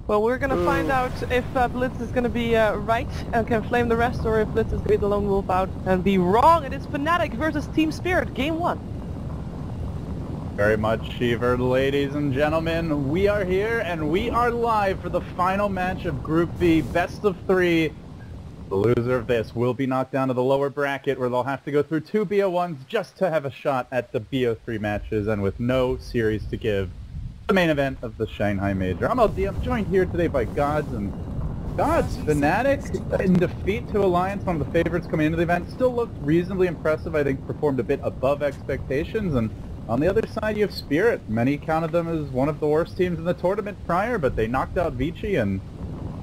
Well, we're gonna find out if Blitz is gonna be right and can flame the rest, or if Blitz is gonna be the lone wolf out and be wrong. It is Fnatic versus Team Spirit, game 1. Very much fevered, ladies and gentlemen. We are here and we are live for the final match of Group B, best of 3. The loser of this will be knocked down to the lower bracket where they'll have to go through 2 BO1s just to have a shot at the BO3 matches, and with no series to give. The main event of the Shanghai Major. I'm LD. I'm joined here today by Gods, and Gods, Fnatic in defeat to Alliance, one of the favorites coming into the event, still looked reasonably impressive. I think performed a bit above expectations, and on the other side you have Spirit. Many counted them as one of the worst teams in the tournament prior, but they knocked out Vici, and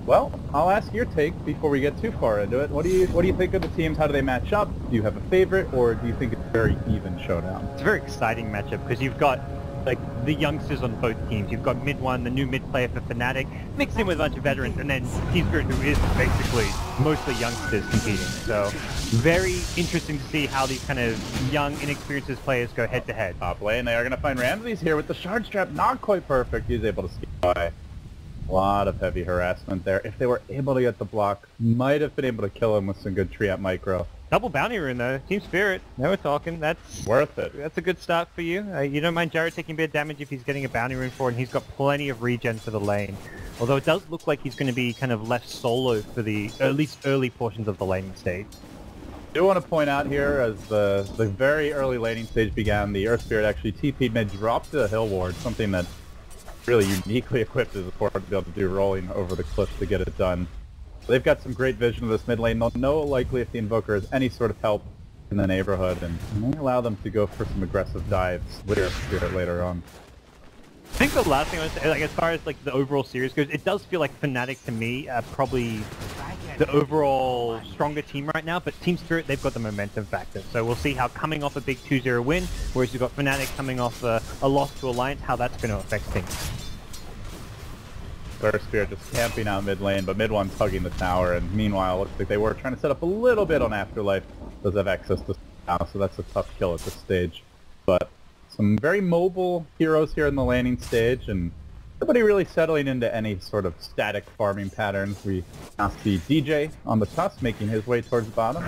well, I'll ask your take before we get too far into it. What do you think of the teams? How do they match up? Do you have a favorite, or do you think it's a very even showdown? It's a very exciting matchup because you've got like the youngsters on both teams. You've got Mid1, the new mid player for Fnatic, mixed in with a bunch of veterans, and then Team Spirit, who is basically mostly youngsters competing. So very interesting to see how these kind of young, inexperienced players go head to head. Top lane, they are going to find Ramses here with the shard strap, not quite perfect. He's able to skip by. A lot of heavy harassment there. If they were able to get the block, might have been able to kill him with some good tree up micro. Double bounty rune though. Team Spirit, now we're talking. That's worth it. That's a good start for you. You don't mind Jared taking a bit of damage if he's getting a bounty rune for it, and he's got plenty of regen for the lane. Although it does look like he's going to be kind of left solo for the at least early portions of the laning stage. I do want to point out here, as the very early laning stage began, the Earth Spirit actually TP'd mid, dropped the hill ward, something that really uniquely equipped as a support to be able to do rolling over the cliff to get it done. They've got some great vision of this mid lane. They'll know likely if the Invoker has any sort of help in the neighborhood, and may allow them to go for some aggressive dives with Earth Spirit later on. I think the last thing I want to say, like, as far as like the overall series goes, it does feel like Fnatic to me are probably the overall stronger team right now, but Team Spirit, they've got the momentum factor. So we'll see how coming off a big 2-0 win, whereas you've got Fnatic coming off a loss to Alliance, how that's going to affect things. Earth Spirit just camping out mid lane, but Mid1's hugging the tower, and meanwhile, it looks like they were trying to set up a little bit on Afterlife. Does have access to now, so that's a tough kill at this stage. But some very mobile heroes here in the laning stage, and nobody really settling into any sort of static farming patterns. We now see DJ on the tusk making his way towards the bottom.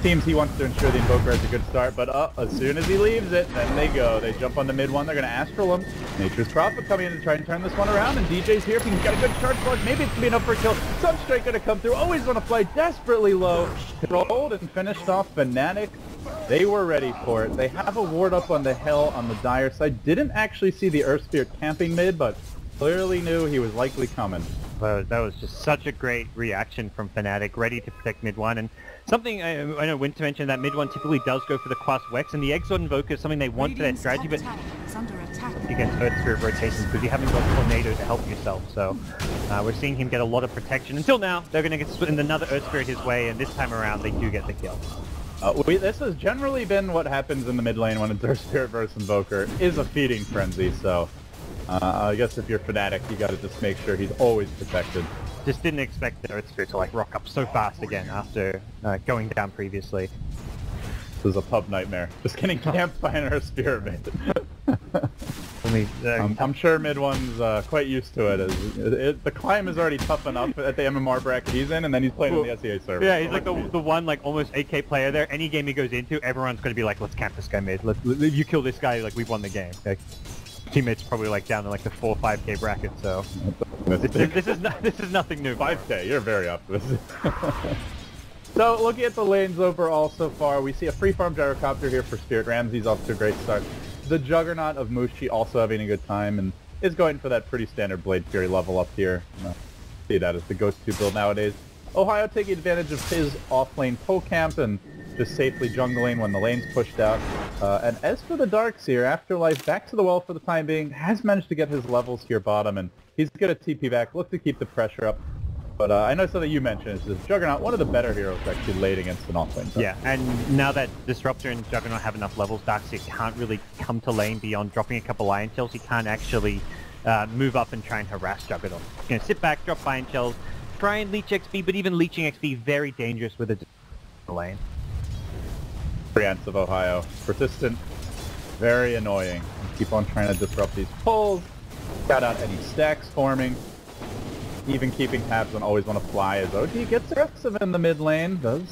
Seems he wants to ensure the Invoker has a good start, but as soon as he leaves it, then they go. They jump on the Mid1, they're going to Astral him. Nature's Prophet coming in to try and turn this one around, and DJ's here. If he's got a good charge block, maybe it's going to be enough for a kill. Sunstrike going to come through, always going to fly desperately low. Controlled and finished off Fnatic. They were ready for it. They have a ward up on the hill on the Dire side. Didn't actually see the Earth Spirit camping mid, but clearly knew he was likely coming. That was just such a great reaction from Fnatic, ready to protect Mid1. And something I know Winter mentioned, that Mid1 typically does go for the Quas Wex, and the Exort Invoker is something they want for their strategy, but against Earth Spirit rotations, because you haven't got Tornado to help yourself. So we're seeing him get a lot of protection. Until now, they're going to get another Earth Spirit his way, and this time around they do get the kill. This has generally been what happens in the mid lane when it's Earth Spirit versus Invoker, is a feeding frenzy, so I guess if you're Fnatic, you gotta just make sure he's always protected. Just didn't expect the Earth Spirit to like rock up so fast again after going down previously. This is a pub nightmare. Just getting camped by an Earth Spirit mid. I'm sure Mid1's quite used to it. The climb is already tough enough at the MMR bracket he's in, and then he's playing in the SEA server. Yeah, he's like the one like almost 8K player there. Any game he goes into, everyone's going to be like, let's camp this guy mid. You kill this guy, like we've won the game. Like, teammates probably like down in like the 4 or 5K bracket, so this is nothing new. 5K, you're very optimistic. So looking at the lanes overall so far, we see a free farm gyrocopter here for Spirit. Ramses off to a great start. The Juggernaut of Mushi also having a good time, and is going for that pretty standard Blade Fury level up here. See that as the Ghost 2 build nowadays. Ohio taking advantage of his off-lane pull camp and just safely jungling when the lane's pushed out. And as for the Darks here, Afterlife back to the well for the time being, has managed to get his levels here bottom, and he's going to TP back, look to keep the pressure up. But I know something you mentioned is this Juggernaut, one of the better heroes actually laid against an off-lane. Yeah, and now that Disruptor and Juggernaut have enough levels, Darkseer can't really come to lane beyond dropping a couple Iron Shells. He can't actually move up and try and harass Juggernaut. He's going to sit back, drop Iron Shells, try and leech XP, but even leeching XP very dangerous with a lane. Comprehensive Ohio. Persistent, very annoying. Keep on trying to disrupt these pulls, got out any stacks forming. even keeping tabs on always want to fly as OG gets aggressive in the mid lane. Does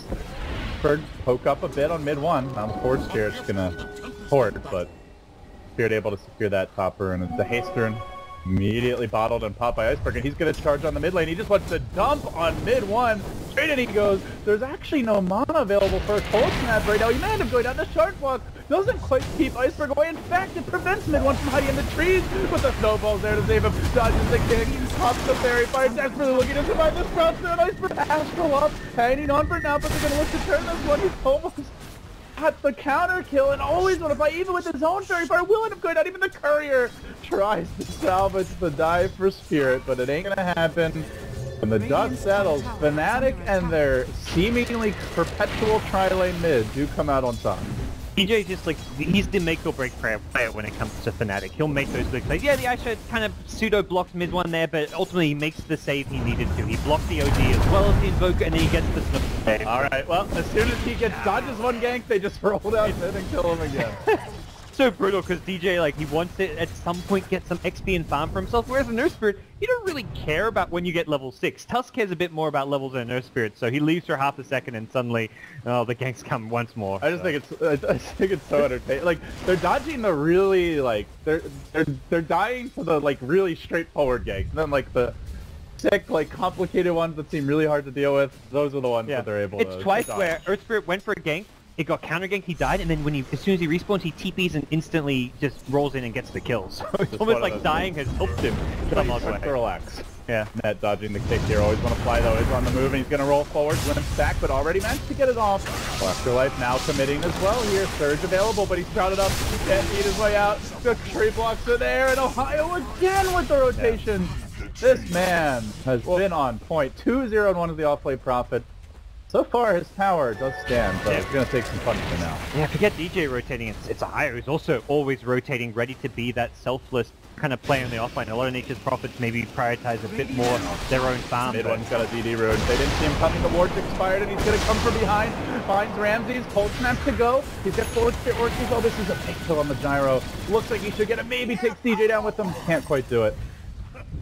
Berg poke up a bit on mid one. Now the Force Spirit's gonna port, but Spirit able to secure that topper, and the Haster immediately bottled and popped by Iceberg, and he's gonna charge on the mid lane. He just wants to dump on mid one. Straight in he goes. There's actually no mana available for a cold snap right now. He may end up going down the charge block. Doesn't quite keep Iceberg away. In fact, it prevents mid one from hiding in the trees. But the snowballs there to save him. Dodges the kick. Pops the fairy fire. Desperately looking to survive this cross there. Iceberg astral up. Hanging on for now, but they're gonna look to turn this one. He's almost got the counter kill and always want to fight, even with his own fairy fire. Will end up going out. Even the courier tries to salvage the dive for Spirit, but it ain't gonna happen. When the dust settles, Fnatic and their seemingly perpetual tri-lane mid do come out on top. DJ just like, he's the make or break player when it comes to Fnatic. He'll make those big plays. Yeah, the Aisha kind of pseudo blocked mid one there, but ultimately he makes the save he needed to. He blocked the OG as well as the Invoker, and then he gets the snip. Alright, well, as soon as he dodges one gank, they just roll down mid and kill him again. So brutal, because DJ, like, he wants to at some point get some XP and farm for himself, whereas in Earth Spirit, you don't really care about when you get level 6. Tusk cares a bit more about levels in Earth Spirit, so he leaves for half a second and suddenly, oh, the ganks come once more. I just think it's so entertaining. Like, they're dodging the really, like, they're dying to the, like, really straightforward ganks, and then, like, the sick, like, complicated ones that seem really hard to deal with, those are the ones that they're able to twice dodge. Where Earth Spirit went for a gank, it got counter ganked, he died, and then when as soon as he respawns, he TPs and instantly just rolls in and gets the kills. So it's almost like dying has helped him come all the way. Relax. Yeah. Net dodging the kick here. Always want to fly though. He's on the move and he's going to roll forward. Limps back, but already managed to get it off. Afterlife now committing as well here. Surge available, but he's crowded up. He can't eat his way out. The tree blocks are there, and Ohio again with the rotation. Yeah. This man has been on point. 2-0 and 1 is the off-play profit. So far, his tower does stand, but it's going to take some punishment now. Yeah, forget DJ rotating. It's Ohio who's also always rotating, ready to be that selfless kind of play on the offline. A lot of Nature's Prophets maybe prioritize a bit more their own farm. Mid one's got a DD rune. They didn't see him coming. The ward's expired, and he's going to come from behind. Finds Ramses. Cold snap to go. He's got forward spit working. Oh, this is a big kill on the gyro. Looks like he should get it. Maybe takes DJ down with him. Can't quite do it.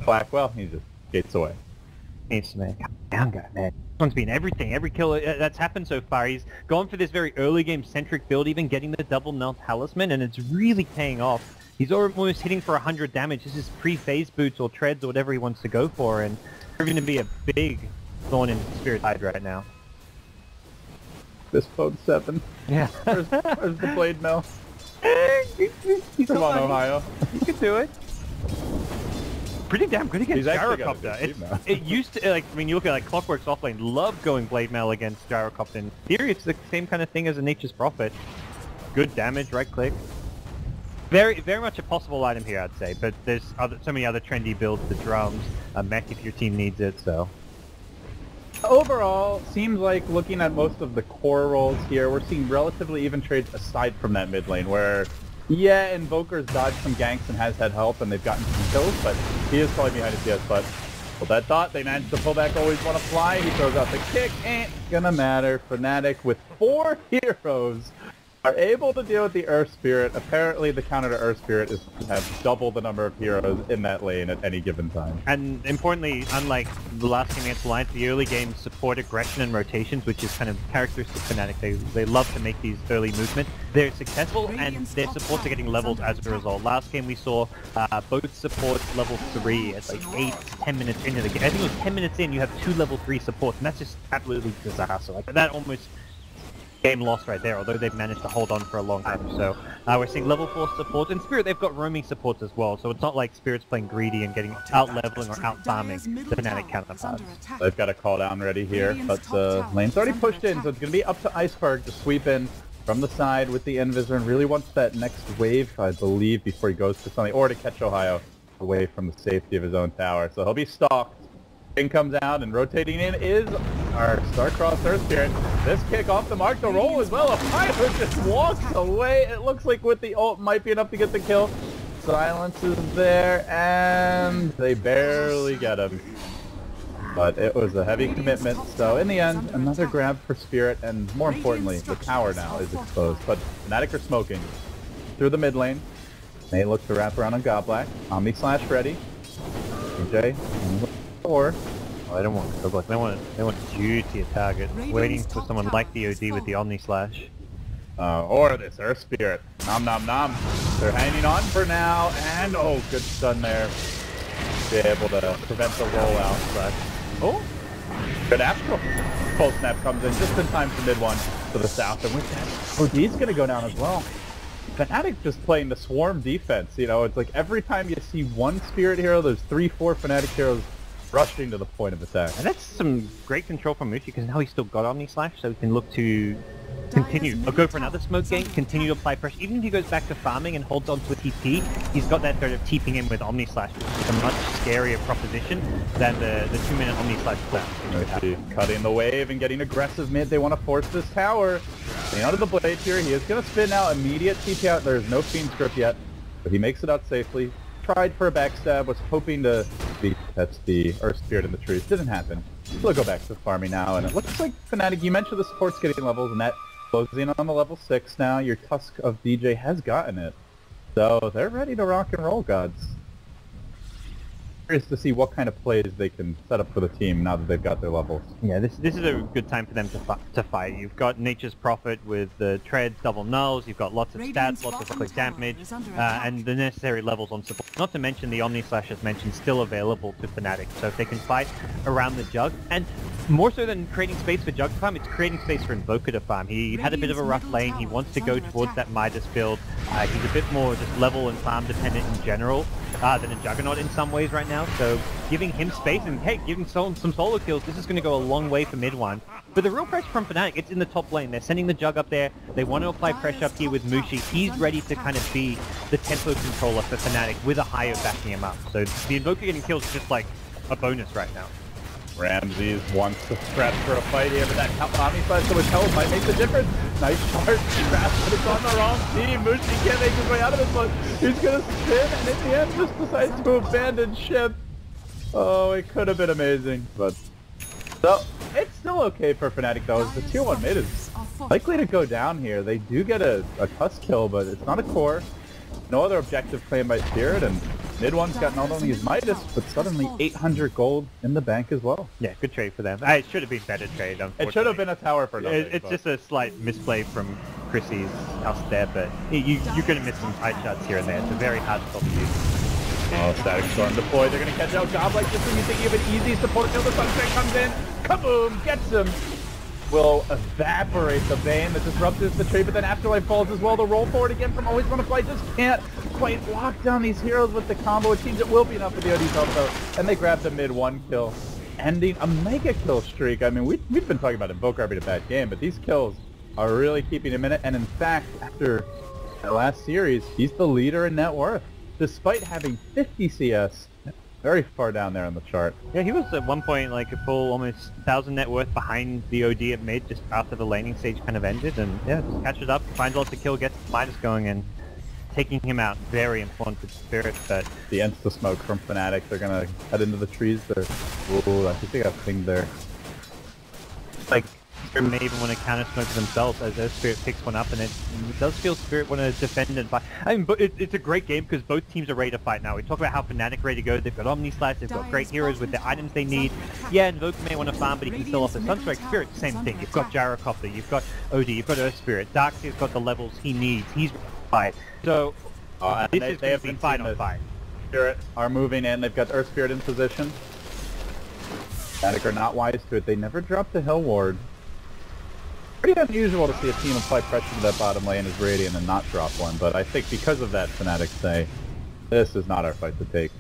Blackwell, he just gates away. Needs to make down guy, man. This one's been everything. Every kill that's happened so far. He's gone for this very early game centric build, even getting the double melt talisman, and it's really paying off. He's almost hitting for 100 damage. This is pre-phase boots or treads or whatever he wants to go for, and they're going to be a big thorn in Spirit's side right now. This phone 7. Yeah. Where's the blade mill? Come on, Ohio. You can do it. Pretty damn good against Gyrocopter. It used to, like, I mean, you look at, like, Clockwork's offlane, love going Blade Mail against Gyrocopter. In theory, it's the same kind of thing as a Nature's Prophet. Good damage, right click. Very, very much a possible item here, I'd say, but there's so many other trendy builds, the drums, a mech if your team needs it, so. Overall, seems like looking at most of the core roles here, we're seeing relatively even trades aside from that mid lane, where yeah, Invoker's dodged some ganks and has had help, and they've gotten some kills, but he is probably behind his DS, but well, that thought, they managed to pull back, always want to fly, he throws out the kick, ain't gonna matter. Fnatic with 4 heroes are able to deal with the Earth Spirit. Apparently the counter to Earth Spirit is to have double the number of heroes in that lane at any given time. And importantly, unlike the last game against Alliance, the early games support aggression and rotations, which is kind of characteristic of Fnatic. They love to make these early movements. They're successful, and their supports are getting leveled as a result. Last game we saw both supports level 3 at like 8 to 10 minutes into the game. I think it was 10 minutes in, you have 2 level 3 supports, and that's just absolutely disaster. Like, that almost game lost right there, although they've managed to hold on for a long time. So we're seeing level 4 supports, and Spirit, they've got roaming supports as well, so it's not like Spirit's playing greedy and getting out-leveling or out-farming the Fnatic counterparts. They've got a call down ready here, but lane's already pushed in, so it's going to be up to Iceberg to sweep in from the side with the Invisor, and really wants that next wave, I believe, before he goes for something, or to catch Ohio away from the safety of his own tower. So he'll be stalked. King comes out, and rotating in is our Star-Crossed Earth Spirit. This kick off the mark, the roll as well. Ohio just walks away. It looks like with the ult might be enough to get the kill. Silence is there, and they barely get him. But it was a heavy commitment, so in the end, another grab for Spirit, and more importantly, the tower now is exposed. But Fnatic are smoking through the mid lane. They look to wrap around on Godblack. Omni Slash ready. DJ Or Oh, they don't want Goblik. They want duty a target. Waiting for someone like the OD with the Omni Slash. or this Earth Spirit. Nom nom nom. They're hanging on for now, and oh, good stun there. Be able to prevent the rollout, but oh, good Astral. Cold Snap comes in just in time for mid one to the south, and with that, OD's gonna go down as well. Fnatic just playing the swarm defense, you know, it's like every time you see one Spirit hero, there's 3-4 Fnatic heroes rushing to the point of attack. And that's some great control from Mushi, because now he's still got Omni Slash, so he can look to continue. Or go for another smoke game, continue to apply pressure. Even if he goes back to farming and holds on to a TP, he's got that threat of TPing in with Omni Slash, which is a much scarier proposition than the 2-minute Omni Slash plan. Mushi cutting the wave and getting aggressive mid. They want to force this tower. Getting out of the blade here. He is going to spin out immediate TP out. There's no Fiend's Grip yet, but he makes it out safely. Tried for a backstab, was hoping to catch the Earth Spirit in the trees. Didn't happen. We'll go back to farming now, and it looks like Fnatic, you mentioned the support's getting levels, and that closing on the level 6 now. Your Tusk of DJ has gotten it. So they're ready to rock and roll, gods. Curious to see what kind of plays they can set up for the team now that they've got their levels. Yeah, this is a good time for them to fight. You've got Nature's Prophet with the treads, double nulls, you've got lots of stats, lots of quick damage, and the necessary levels on support. Not to mention the Omni Slash, as mentioned, still available to Fnatic. So if they can fight around the Jug, and more so than creating space for Jug to farm, it's creating space for Invoker to farm. He had a bit of a rough lane, he wants to go towards that Midas build. He's a bit more just level and farm dependent in general than a Juggernaut in some ways right now, so giving him space and, hey, giving some solo kills, this is going to go a long way for mid one. But the real pressure from Fnatic, it's in the top lane. They're sending the Jug up there, they want to apply pressure up here with Mushi. He's ready to kind of be the tempo controller for Fnatic with a Hayo backing him up. So the Invoker getting killed is just like a bonus right now. Ramses wants to scratch for a fight here, but that Omni Slash so much health might make the difference. Nice charge, scratch, but it's on the wrong team. Mushi can't make his way out of this one. He's gonna spin, and in the end just decides to abandon ship. Oh, it could have been amazing, but... So, it's still okay for Fnatic though, as the tier 1 mid is likely to go down here. They do get a Tusk kill, but it's not a core. No other objective claimed by Spirit, and mid one's got not only his Midas, but suddenly 800 gold in the bank as well. Yeah, good trade for them. It should have been better trade, unfortunately. It should have been a tower for nothing. It's just a slight misplay from Chrissy's house there, but you're going to miss some tight shots here and there. It's a very hard spot to use. Oh, Static Storm deployed. They're going to catch out Gob like this when you think you have an easy support kill. The Sunset comes in. Kaboom! Gets him. Will evaporate the Bane that disrupts the tree, but then Afterlife falls as well. The roll forward again from Always Wanna Fly just can't quite lock down these heroes with the combo. It seems it will be enough for the OD's help though, and they grab the mid 1 kill, ending a mega kill streak. I mean, we've been talking about Invoker being a bad game, but these kills are really keeping him in it, and in fact, after that last series, he's the leader in net worth, despite having 50 CS. Very far down there on the chart. Yeah, he was at one point like a full almost 1,000 net worth behind the OD at mid just after the laning stage kind of ended, and yeah, just catches up, finds lots of kill, gets Midas going, and taking him out. Very important for Spirit, but... The insta-smoke from Fnatic, they're gonna head into the trees there. Ooh, I think they got pinged there. Like, Spirit may even want to counter smoke themselves as their Spirit picks one up, and it does feel Spirit want to defend and fight. I mean, but it's a great game because both teams are ready to fight now. We talk about how Fnatic ready to go. They've got Omni Slash, they've got great heroes with the items they need. Yeah, Invoker may want to farm, but he can still offer Sunstrike. Spirit, same thing. You've got Gyrocopter, you've got OD, you've got Earth Spirit. Darkseer's got the levels he needs. He's fight. So this is going to be fight on fight. Spirit are moving in. They've got Earth Spirit in position. Fnatic are not wise to it. They never drop the Hill Ward. Pretty unusual to see a team apply pressure to that bottom lane as Radiant and not drop one, but I think because of that, Fnatic say, this is not our fight to take.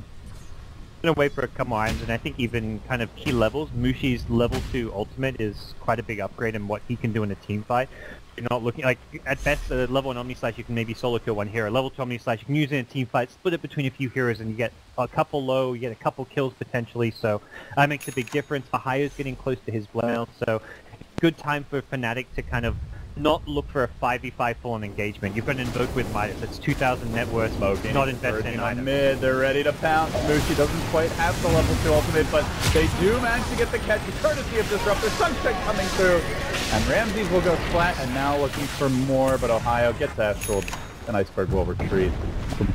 Gonna wait for a couple more items, and I think even kind of key levels, Mushi's level 2 ultimate is quite a big upgrade in what he can do in a team fight. You're not looking, like, at best, level 1 Omni Slash you can maybe solo kill one hero. Level 2 Omni Slash you can use it in a team fight, split it between a few heroes, and you get a couple low, you get a couple kills potentially, so that makes a big difference. Mahayo's getting close to his blend, so good time for Fnatic to kind of not look for a 5v5 full-on engagement. You've got an Invoke with Midas, that's 2,000 net worth, not invested in items. Mid, they're ready to pounce. Mushi doesn't quite have the level 2 ultimate, but they do manage to get the catch, courtesy of Disruptor. Sunstrike coming through, and Ramses will go flat, and now looking for more, but Ohio gets astraled, and Iceberg will retreat.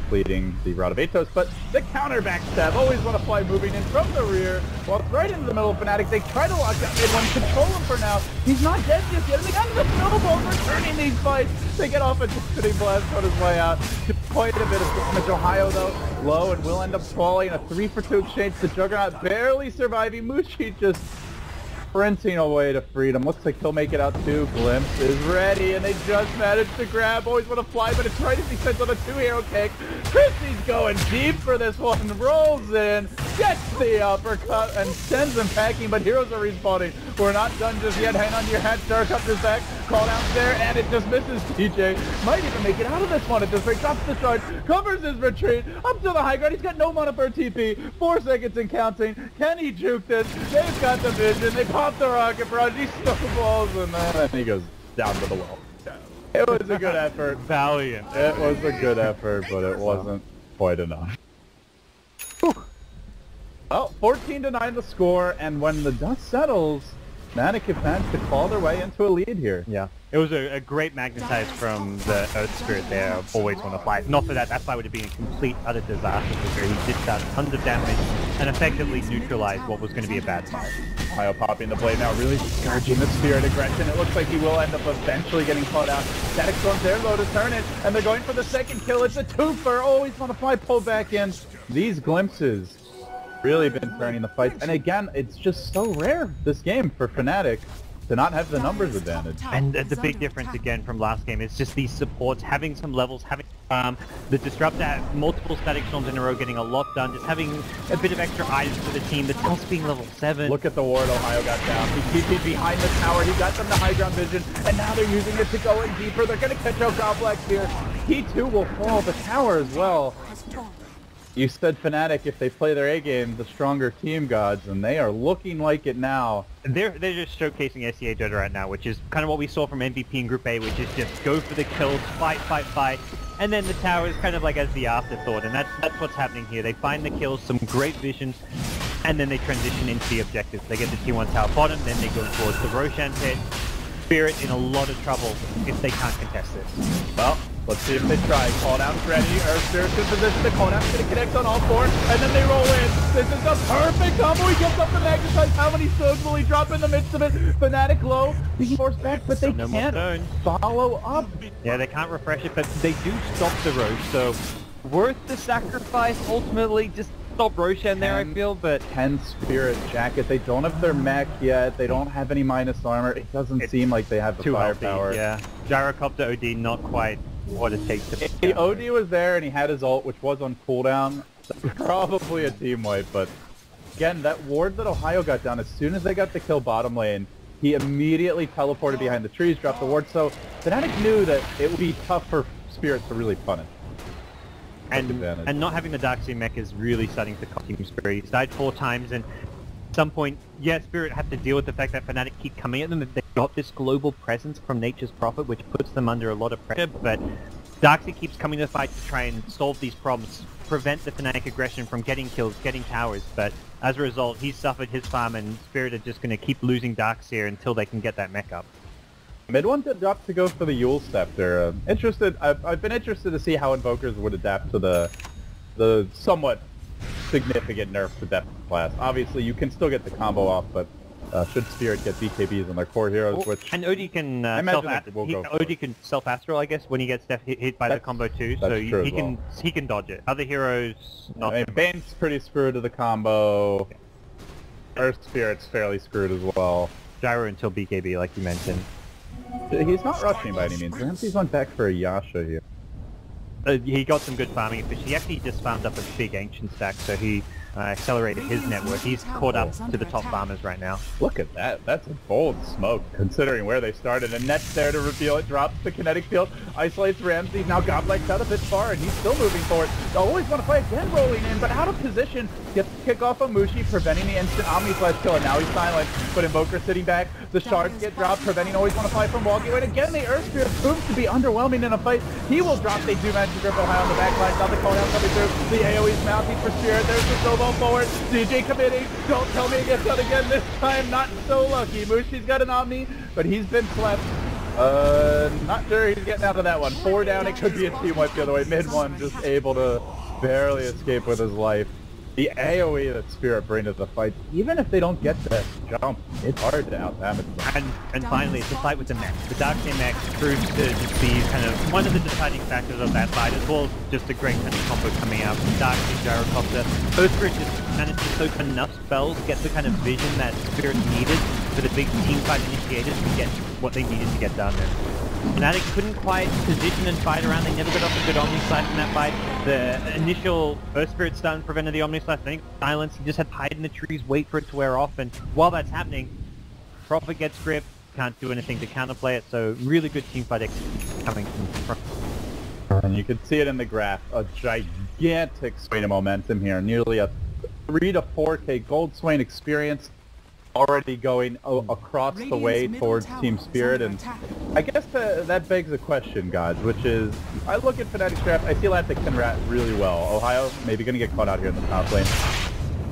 completing the Rod of Atos, but the counter backstab, always want to fly moving in from the rear, well, right into the middle of Fnatic. They try to lock down mid-1, control him for now. He's not dead just yet, and they got the snowballs returning these fights. They get off a Destiny Blast on his way out. Quite a bit of damage. Ohio, though, low and will end up falling. A 3-for-2 exchange. The Juggernaut barely surviving. Mushi just sprinting away to freedom. Looks like he'll make it out too. Glimpse is ready, and they just managed to grab. Always want to fly, but it's right as he sends on a 2-hero kick. Christie's going deep for this one. Rolls in, gets the uppercut, and sends them packing, but heroes are respawning. We're not done just yet. Hang on to your hat. Dark up his back. Call down there, and it just misses TJ. Might even make it out of this one at this rate. Drops the charge, covers his retreat, up to the high ground. He's got no mana for TP. 4 seconds and counting. Can he juke this? They've got the vision. They pop the rocket barrage. He snowballs, and then he goes down to the well. It was a good effort. Valiant. It was a good effort, but it wasn't quite enough. Whew. Well, 14-9 the score, and when the dust settles, Fnatic have managed to claw their way into a lead here. Yeah. It was a great magnetize from the Earth Spirit there. Always want to fight. Not for that, that fight would have been a complete, utter disaster for He dished out tons of damage and effectively neutralized what was going to be a bad fight. Ohio popping the blade now, really discouraging the Spirit aggression. It looks like he will end up eventually getting caught out. Static Storm's there though to turn it, and they're going for the second kill. It's a twofer. Always want to fly, pull back in. These glimpses really been turning the fights. And again, it's just so rare this game for Fnatic to not have the numbers advantage. And the big difference again from last game is just these supports, having some levels, having the Disrupt at multiple Static Storms in a row, getting a lot done, just having a bit of extra items for the team, the Tusk being level 7. Look at the ward Ohio got down. He TP'd behind the tower, he got them to high ground vision, and now they're using it to go in deeper. They're going to catch out Goblex here. He too will fall, the tower as well. You said Fnatic, if they play their A game, the stronger team gods, and they are looking like it now. They're just showcasing SEA Dota right now, which is kind of what we saw from MVP in Group A, which is just go for the kills, fight, and then the tower is kind of like as the afterthought, and that's what's happening here. They find the kills, some great vision, and then they transition into the objectives. They get the T1 tower bottom, then they go towards the Roshan pit. Spirit in a lot of trouble if they can't contest this. Well, let's see if they try. Call down's ready. Earth Spirit's in position. The call down's going to connect on all 4, and then they roll in. This is a perfect combo. He gets up the magnetize. How many stones will he drop in the midst of it? Fnatic low. He forced back, but they can't follow up. Yeah, they can't refresh it, but they do stop the Rosh, so worth the sacrifice ultimately. Just stop Roshan there, I feel, but 10 Spirit Jacket. They don't have their mech yet. They don't have any minus armor. It doesn't seem like they have the firepower. Yeah, Gyrocopter OD not quite what it takes to... The OD was there and he had his ult, which was on cooldown. Probably a team wipe, but again, that ward that Ohio got down, as soon as they got the kill bottom lane, he immediately teleported behind the trees, dropped the ward, so Fnatic knew that it would be tough for Spirit to really punish. And not having the Darkseid mech is really starting to cost Team Spirit. He's died 4 times, and at some point, yeah, Spirit had to deal with the fact that Fnatic keep coming at them. They got this global presence from Nature's Prophet, which puts them under a lot of pressure, but Darkseid keeps coming to the fight to try and solve these problems, prevent the Fnatic aggression from getting kills, getting towers, but as a result, he's suffered his farm, and Spirit are just going to keep losing Darkseid until they can get that mech up. Mid-1 did opt to go for the Yule Scepter. I've been interested to see how Invokers would adapt to the somewhat significant nerf to Depth class. Obviously, you can still get the combo off, but should Spirit get BKBs on their core heroes, which... And OD can self-astral, I guess, when he gets hit by the combo too, so he can dodge it. Other heroes, not. I mean, Bane's pretty screwed to the combo. Earth Spirit's fairly screwed as well. Gyro until BKB, like you mentioned. He's not rushing by any means. Ramsey's went back for a Yasha here. He got some good farming efficiency. He actually just farmed up a big ancient stack, so he accelerated his network. He's caught up to the top farmers right now. Look at that. That's a bold smoke, considering where they started. And Net's there to reveal it, drops the kinetic field, isolates Ramsey. Now Goblex out a bit far, and he's still moving forward. They'll always want to play again, rolling in, but out of position. Gets the kick off of Mushi, preventing the instant Omni Flash kill, and now he's silent. But Invoker sitting back. The shards get dropped, preventing always want to fly from walking away. And again, the Earth Spirit proves to be underwhelming in a fight. He will drop. They do manage to grip Ohio on the back line. Now the call down coming through. The AoE's mounting for Spirit. There's the snowball forward. DJ committing. Don't tell me it gets done again this time. Not so lucky. Mushi's got an Omni, but he's been slept. Not sure he's getting out of that one. 4 down, it could be a team wipe the other way. Mid one just able to barely escape with his life. The AoE that Spirit bring to the fight, even if they don't get that jump, it's hard to out-damage them. And finally, it's a fight with the mech. The Darkseer mech proves to just be kind of one of the deciding factors of that fight, as well as just a great kind of combo coming out from Darkseer, Gyrocopter. Oathbridge just managed to soak enough spells, get the kind of vision that Spirit needed for the big team fight initiators to get what they needed to get done there. Fnatic couldn't quite position and fight around. They never got off a good Omni Slash in that fight. The initial Earth Spirit stun prevented the Omni Slash. I think silence. He just had to hide in the trees, wait for it to wear off. And while that's happening, Prophet gets grip. Can't do anything to counterplay it. So really good team fight coming from front. And you can see it in the graph. A gigantic swing of momentum here. Nearly a 3 to 4K Gold Swain experience. Already going across the way towards Team Spirit, and I guess that begs a question, Gods, which is, I look at Fnatic's draft, I feel like they can rat really well. Ohio maybe going to get caught out here in the top lane.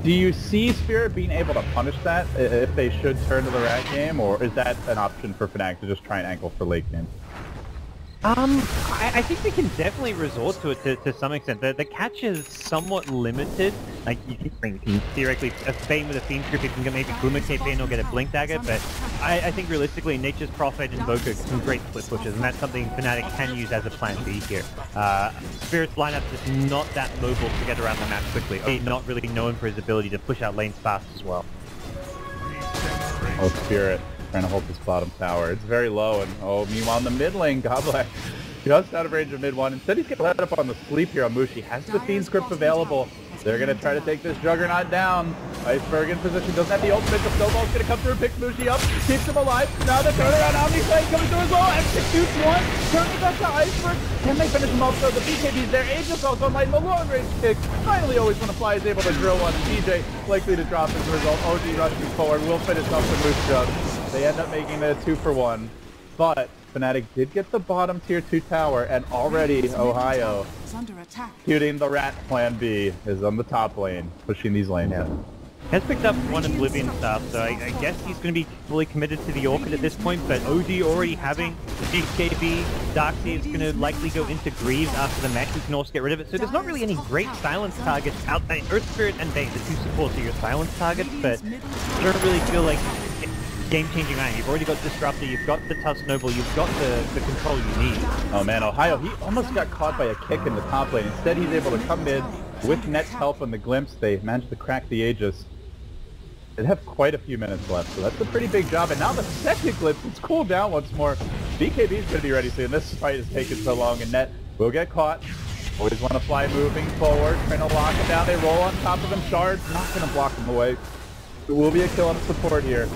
Do you see Spirit being able to punish that if they should turn to the rat game, or is that an option for Fnatic to just try and ankle for late game? I think they can definitely resort to it to some extent. The catch is somewhat limited. Like, you can theoretically a Fane with a Fiend Script, you can get maybe Glimmer Cape in or get a Blink Dagger, but I think realistically Nature's Prophet and Invoker get some great split pushes, and that's something Fnatic can use as a plan B here. Spirit's lineup is not that mobile to get around the map quickly. Not really known for his ability to push out lanes fast as well. Oh, Spirit trying to hold this bottom tower. It's very low, and meanwhile in the mid lane, Goblet just out of range of mid one. Instead he's getting let up on the sleep here on Mushi. Has the Fiend Script available. They're going to try to take this Juggernaut down. Iceberg in position, doesn't have the ultimate. The snowball's going to come through and pick Mushi up, keeps him alive. Now the turnaround, Omni Flame coming through as well. Executes one, turning back to Iceberg. Can they finish him off? So the BKB's there. Aegis also lighting the long range kick. Finally, always when a fly is able to drill one. DJ likely to drop as a result. OG rushing forward, will finish up the Moose Jug. They end up making it a 2-for-1. But Fnatic did get the bottom tier 2 tower, and already Ohio, shooting the rat plan B, is on the top lane, pushing these lanes in. Has picked up one Oblivion stuff, so I guess he's going to be fully committed to the Orchid at this point, but OG already having the BKB, Darkseer is going to likely go into Greaves after the mech, we can also get rid of it, so there's not really any great silence targets out there. Earth Spirit and Bane, the 2 supports are your silence targets, but I don't really feel like game-changing item. You've already got Disruptor, you've got the Tough Snowball, you've got the control you need. Oh man, Ohio, he almost got caught by a kick in the top lane. Instead, he's able to come mid with Net's help on the Glimpse. They managed to crack the Aegis. They have quite a few minutes left, so that's a pretty big job. And now the second Glimpse, it's cooled down once more. BKB's going to be ready soon. This fight has taken so long, and Net will get caught. Always want to fly moving forward, trying to lock him down. They roll on top of him. Shards not going to block him away. It will be a kill on support here.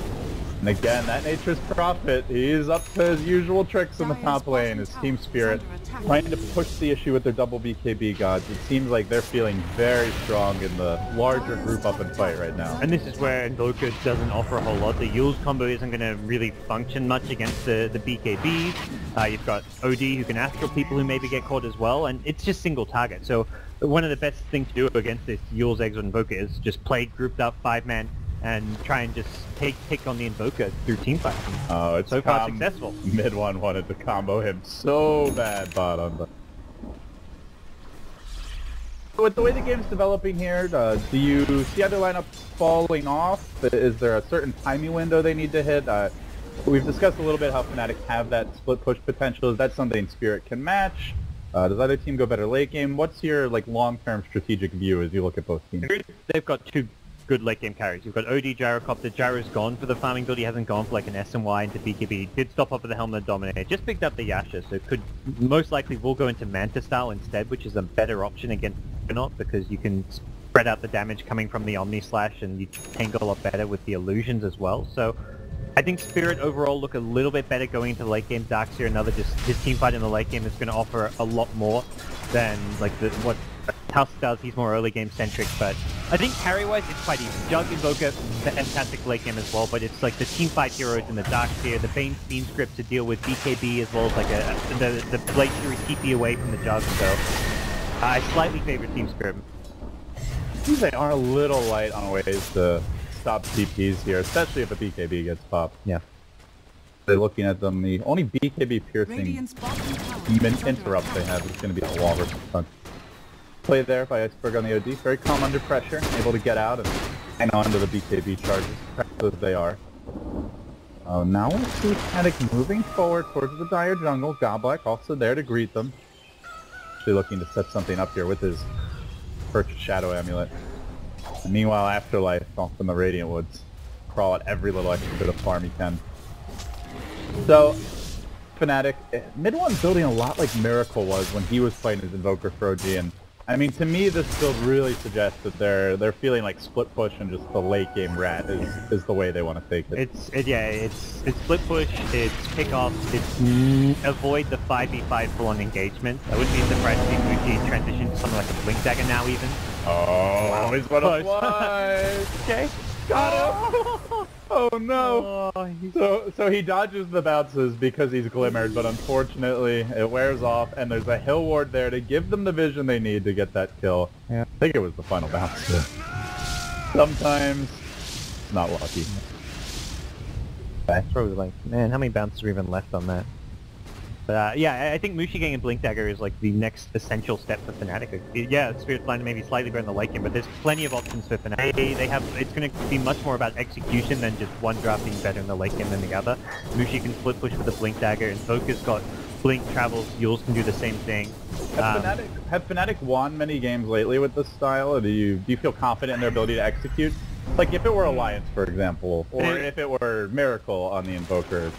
And again, that Nature's Prophet, he's up to his usual tricks in the top lane. His Team Spirit trying to push the issue with their double BKB Gods. It seems like they're feeling very strong in the larger group up and fight right now. And this is where Invoker doesn't offer a whole lot. The Yules combo isn't going to really function much against the BKBs. You've got OD who can astral people who maybe get caught as well, and it's just single target. So one of the best things to do against this Yules Exort Invoker is just play grouped up 5-man and try and just take on the Invoker through teamfights. Oh, it's so far successful. Mid one wanted to combo him so bad bottom. But with the way the game's developing here, do you see other lineups falling off? Is there a certain timing window they need to hit? We've discussed a little bit how Fnatic have that split push potential. Is that something Spirit can match? Does either team go better late game? What's your long-term strategic view as you look at both teams? They've got 2 good late game carries. You've got OD Gyrocopter. Gyro's gone for the farming build. He hasn't gone for like an SNY into BKB. Did stop up with the Helmet Dominator. Just picked up the Yasha, so could most likely will go into Manta style instead, which is a better option against Juggernaut because you can spread out the damage coming from the Omni Slash and you tangle a lot better with the illusions as well. So I think Spirit overall look a little bit better going into the late game. Darkseer, another just his team fight in the late game is going to offer a lot more than like what House does. He's more early game centric, but I think carry-wise it's quite easy. Jug, Invoker, fantastic late game as well, but it's like the team fight heroes in the Darkseer, the Bane Fiend Script to deal with BKB as well as like the Blade Fury TP away from the Jug, so I slightly favor Team Spirit. They are a little light on ways to stop TPs here, especially if a BKB gets popped. Yeah. They're looking at them. The only BKB piercing interrupt they have is going to be a wall versus front. Play there by Iceberg on the OD. Very calm under pressure, able to get out and hang on to the BKB charges, as they are. Now we'll see Fnatic moving forward towards the Dire jungle. Goblik also there to greet them. Actually looking to set something up here with his purchased Shadow Amulet. And meanwhile, Afterlife off in the Radiant Woods. Crawl at every little extra bit of farm he can. So, Fnatic, mid one's building a lot like Miracle was when he was playing as Invoker for OG, and I mean, to me, this build really suggests that they're feeling like split push and just the late game rat is the way they want to take it. It's split push, it's pickoffs, it's avoid the 5v5 full-on engagement. I wouldn't be surprised to see Muji transition to something like a Blink Dagger now even. Oh, he's gonna fly! Okay. Got him! Oh no! So he dodges the bounces because he's glimmered, but unfortunately it wears off, and there's a hill ward there to give them the vision they need to get that kill. Yeah. I think it was the final bounce. Sometimes it's not lucky. That's probably like, man, how many bounces are even left on that? But yeah, I think Mushi getting a Blink Dagger is like the next essential step for Fnatic. Yeah, Spirit Blind maybe slightly better in the late game, but there's plenty of options for Fnatic. They have, it's going to be much more about execution than just one draft being better in the late game than the other. Mushi can split push with the Blink Dagger, Invoker's got Blink travels, Yules can do the same thing. Have Fnatic won many games lately with this style, or do you feel confident in their ability to execute? Like if it were Alliance, for example, or if it were Miracle on the Invoker.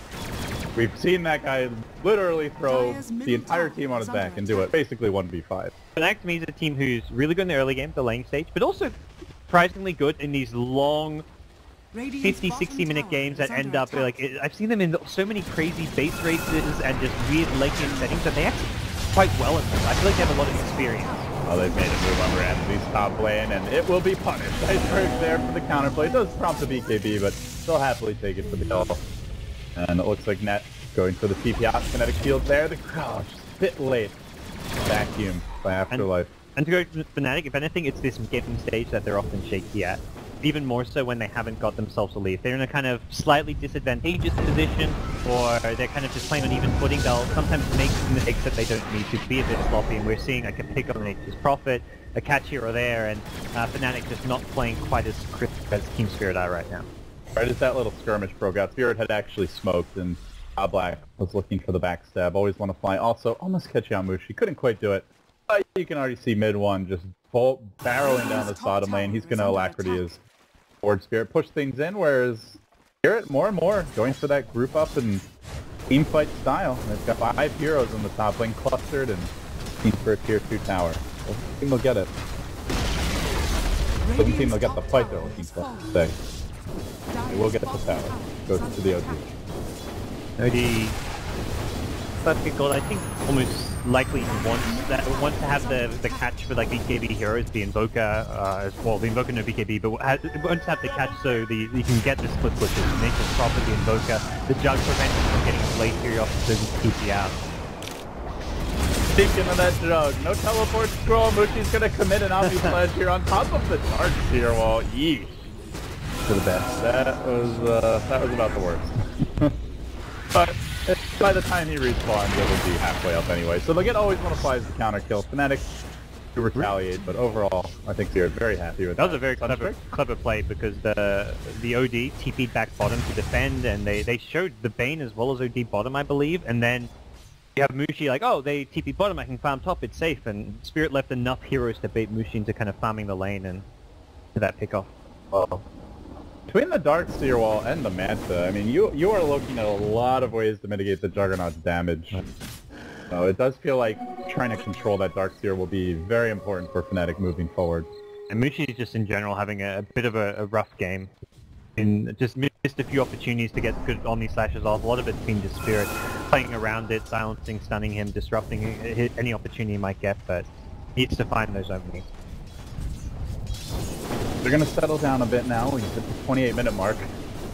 We've seen that guy literally throw the entire team on his back and do it basically 1v5. Fnatic to me is a team who's really good in the early game, the lane stage, but also surprisingly good in these long 50-60 minute games that end up like, I've seen them in so many crazy base races and just weird late game settings that they actually quite well in them. I feel like they have a lot of experience. Oh, they've made a move on Ramsey's top lane, and it will be punished. Iceberg's there for the counterplay. It does prompt the BKB, but they'll happily take it for the kill. And it looks like Net going for the TP out. Kinetic field there. The crowd just a bit late. Vacuum by Afterlife. And to go to Fnatic, if anything, it's this getting stage that they're often shaky at. Even more so when they haven't got themselves a lead. They're in a kind of slightly disadvantageous position, or they're kind of just playing on even footing. They'll sometimes make mistakes that they don't need to, be a bit sloppy, and we're seeing like a pick on Nature's Prophet, a catch here or there, and Fnatic just not playing quite as crisp as Team Spirit are right now. Right as that little skirmish broke out, Spirit had actually smoked, and Black was looking for the backstab. Always want to fly. Also, almost catch out Mushi. Couldn't quite do it. But you can already see mid one just barreling down this bottom lane. He's going to Alacrity his forward Spirit, push things in, whereas Spirit more and more going for that group up and team fight style. They've got 5 heroes in the top lane clustered and Team Spirit tier 2 tower. I think they'll get it. Doesn't seem they'll get the fight they're looking for today. They will get the tower. Go to the OD. OD, but gold, I think almost likely wants to have the catch for like BKB heroes, the Invoker as well. The Invoker no BKB, but wants to have the catch so you can get the split pushes. Nature's Prophet, the Invoker, the Jug prevents him from getting a blade period off so he can keep you out. Speaking of that Jug, no teleport scroll. Mushi's gonna commit an Omni Pledge here on top of the Dark Seer wall. Yeesh. To the best. That was about the worst. But by the time he respawns, it will be halfway up anyway. So they'll get always want to fly as the counter kill. Fnatic to retaliate, but overall, I think they're very happy with that. That was a very clever play because the OD TP'd back bottom to defend, and they showed the Bane as well as OD bottom, I believe, and then you have Mushi like, oh, they TP bottom, I can farm top, it's safe, and Spirit left enough heroes to bait Mushi into kind of farming the lane and to that pick off. Well, between the Dark Seer wall and the Manta, I mean, you are looking at a lot of ways to mitigate the Juggernaut's damage. So it does feel like trying to control that Dark Seer will be very important for Fnatic moving forward. And Mushi is just in general having a bit of a rough game. Just missed a few opportunities to get good Omni Slashes off. A lot of it's been just Spirit playing around it, silencing, stunning him, disrupting any opportunity he might get, but needs to find those openings. They're going to settle down a bit now. We hit the 28-minute mark.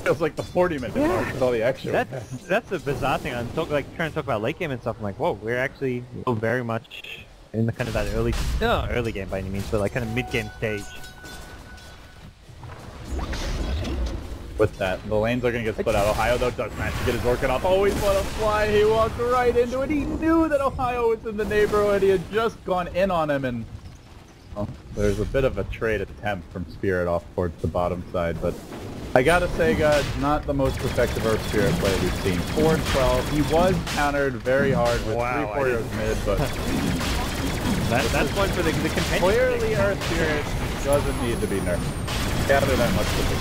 Feels like the 40-minute mark with all the action. That's the bizarre thing. I'm trying to talk about late game and stuff. I'm like, whoa, we're actually very much in the kind of that early game by any means, but like kind of mid-game stage. with that. The lanes are going to get split out. Ohio, though, does manage to get his Orchid off. Always want to fly. He walked right into it. He knew that Ohio was in the neighborhood. He had just gone in on him, and well, there's a bit of a trade attempt from Spirit off towards the bottom side, but I gotta say, guys, not the most effective Earth Spirit play we've seen. 4-12. He was countered very hard with 3-4 heroes mid, but that's one for the competition. Clearly, Earth Spirit doesn't need to be nerfed. Gather that much to be.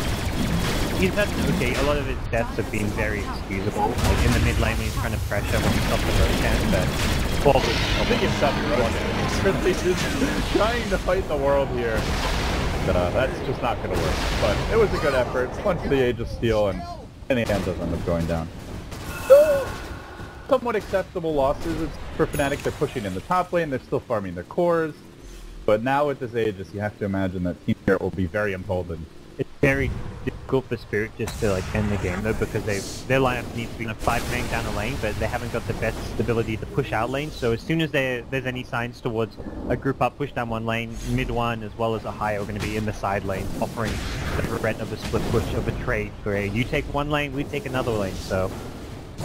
He's had, okay, a lot of his deaths have been very excusable. Like in the mid lane when he's trying to pressure when he's off the road chance, but I think it's tough to road chance. Really just trying to fight the world here. That's just not going to work. But it was a good effort. One for the Age of Steel, and in the end doesn't end up going down. So, somewhat acceptable losses. It's for Fnatic, they're pushing in the top lane, they're still farming their cores. But now with this Aegis, you have to imagine that Team Spirit will be very emboldened. it's very difficult for Spirit just to like end the game though, because their lineup needs to be 5-man down the lane, but they haven't got the best stability to push out lane. So as soon as there's any signs towards a group up push down one lane, mid one as well as a high are going to be in the side lane, offering the threat of a split push of a trade where you take one lane, we take another lane. So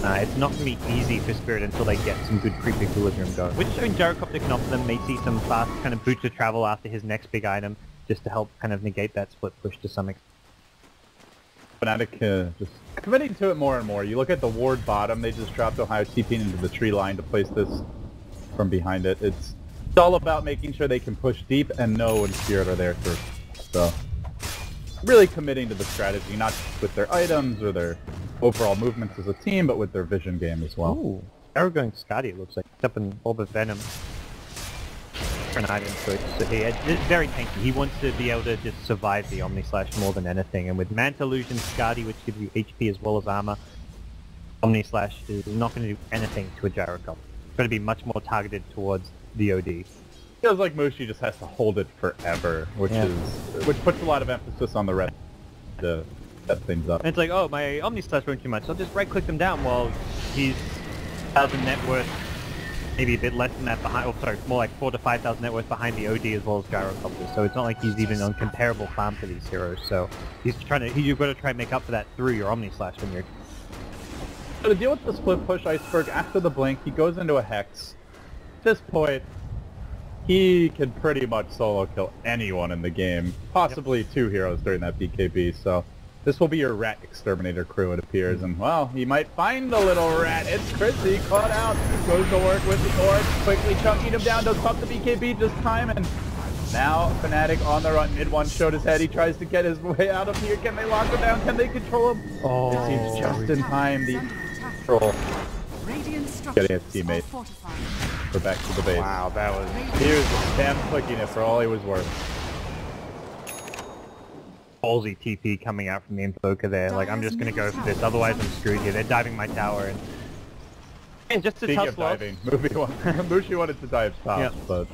it's not going to be easy for Spirit until they get some good creep equilibrium going. Which I mean, Gyrocopter can offer them, may see some fast kind of boot to travel after his next big item, just to help kind of negate that split push to some extent. Fnatic just committing to it more and more. You look at the ward bottom, they just dropped Ohio TPing into the tree line to place this from behind it. It's all about making sure they can push deep and know when Spirit are there first. So, really committing to the strategy, not just with their items or their overall movements as a team, but with their vision game as well. Ooh, Arrow going Scotty, it looks like. It's up in Orb of Venom. An item, so it's very tanky. He wants to be able to just survive the Omni Slash more than anything, and with Manta Illusion Skadi, which gives you HP as well as armor, Omni Slash is not going to do anything to a Gyrocopter. It's going to be much more targeted towards the OD. Feels like Mushi just has to hold it forever, which puts a lot of emphasis on the rest to set things up. And it's like, oh, my Omni Slash won't too much, so I'll just right-click them down while he's 1,000 net worth, maybe a bit less than that behind, oh sorry, more like 4,000 to 5,000 net worth behind the OD as well as Gyrocopter. So it's not like he's even on comparable farm for these heroes. So he's trying to, you've got to try and make up for that through your Omni Slash when you're... So to deal with the split push Iceberg, after the blink, he goes into a Hex. At this point, he can pretty much solo kill anyone in the game. Possibly two heroes during that BKB, so this will be your rat exterminator crew, it appears, and well, he might find the little rat. It's Chrissy, caught out, goes to work with the Orb, quickly chunking him down, does pop the BKB this time, and now Fnatic on the run. Mid one showed his head, he tries to get his way out of here. Can they lock him down? Can they control him? Oh, it seems just in time, the control. Getting his teammate. We're back to the base. Wow, that was... He was just spam clicking it for all he was worth. Ballsy TP coming out from the Invoker there. Like, I'm just gonna go for this, otherwise I'm screwed here. They're diving my tower, and just a Speaking tough of loss. diving, Mushi wanted to dive top, but...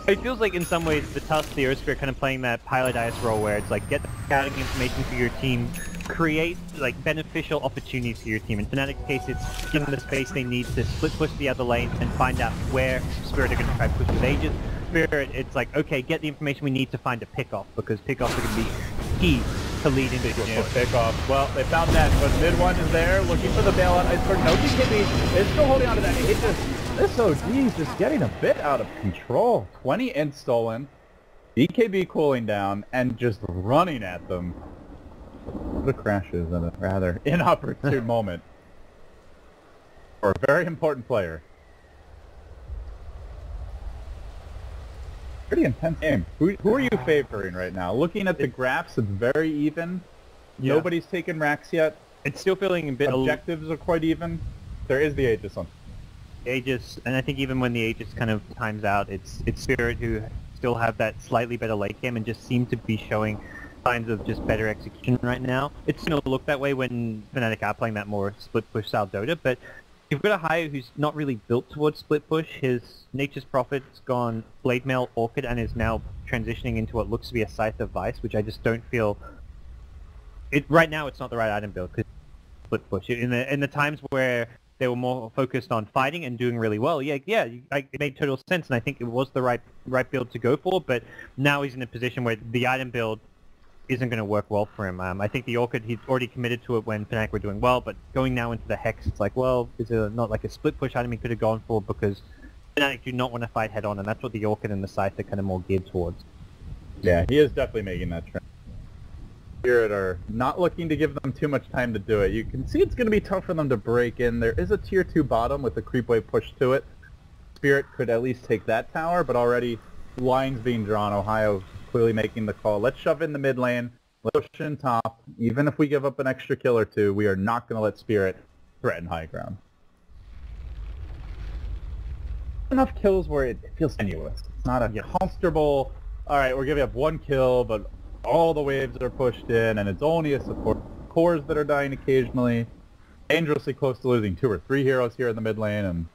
It feels like in some ways the Tusk, the Earth Spirit, kind of playing that pilot ice role where it's like, get the scouting information for your team, create like beneficial opportunities for your team. In Fnatic's case, it's give them the space they need to split push the other lane and find out where Spirit are going to try to push with Aegis. Spirit, it's like, okay, get the information we need to find a pick-off, because pick-offs are going to be key to lead into a push. Pick-off. Well, they found that, but mid one is there, looking for the bailout. Iceberg, no BKB, is still holding on to that Aegis. This OD is just getting a bit out of control. 20 int stolen, BKB cooling down, and just running at them. The crashes at a rather inopportune moment for a very important player. Pretty intense game. Who are you favoring right now? Looking at the graphs, it's very even. Yeah. Nobody's taken racks yet. It's still feeling a bit... Objectives are quite even. There is the Aegis on. Aegis, and I think even when the Aegis kind of times out, it's Spirit who still have that slightly better late game and just seem to be showing signs of just better execution right now. It's going to look that way when Fnatic are playing that more split push style Dota, but you've got a Hayo who's not really built towards split push. His Nature's Prophet's gone Blade Mail Orchid and is now transitioning into what looks to be a Scythe of Vice, which I just don't feel... Right now it's not the right item build, because split push. In the times where they were more focused on fighting and doing really well, it made total sense, and I think it was the right build to go for, but now he's in a position where the item build isn't going to work well for him. I think the Orchid, he's already committed to it when Fnatic were doing well, but going now into the Hex, it's like, well, is there not like a split push item he could have gone for, because Fnatic do not want to fight head on, and that's what the Orchid and the Scythe are kind of more geared towards. Yeah, he is definitely making that trend. Spirit are not looking to give them too much time to do it. You can see it's going to be tough for them to break in. There is a tier 2 bottom with the creep wave push to it. Spirit could at least take that tower, but already lines being drawn. Ohio clearly making the call. Let's shove in the mid lane. Let's push in top. Even if we give up an extra kill or two, we are not going to let Spirit threaten high ground. Enough kills where it feels tenuous. It's not a comfortable, alright, we're giving up 1 kill, but all the waves are pushed in, and it's only a support. Cores that are dying occasionally. Dangerously close to losing 2 or 3 heroes here in the mid lane, and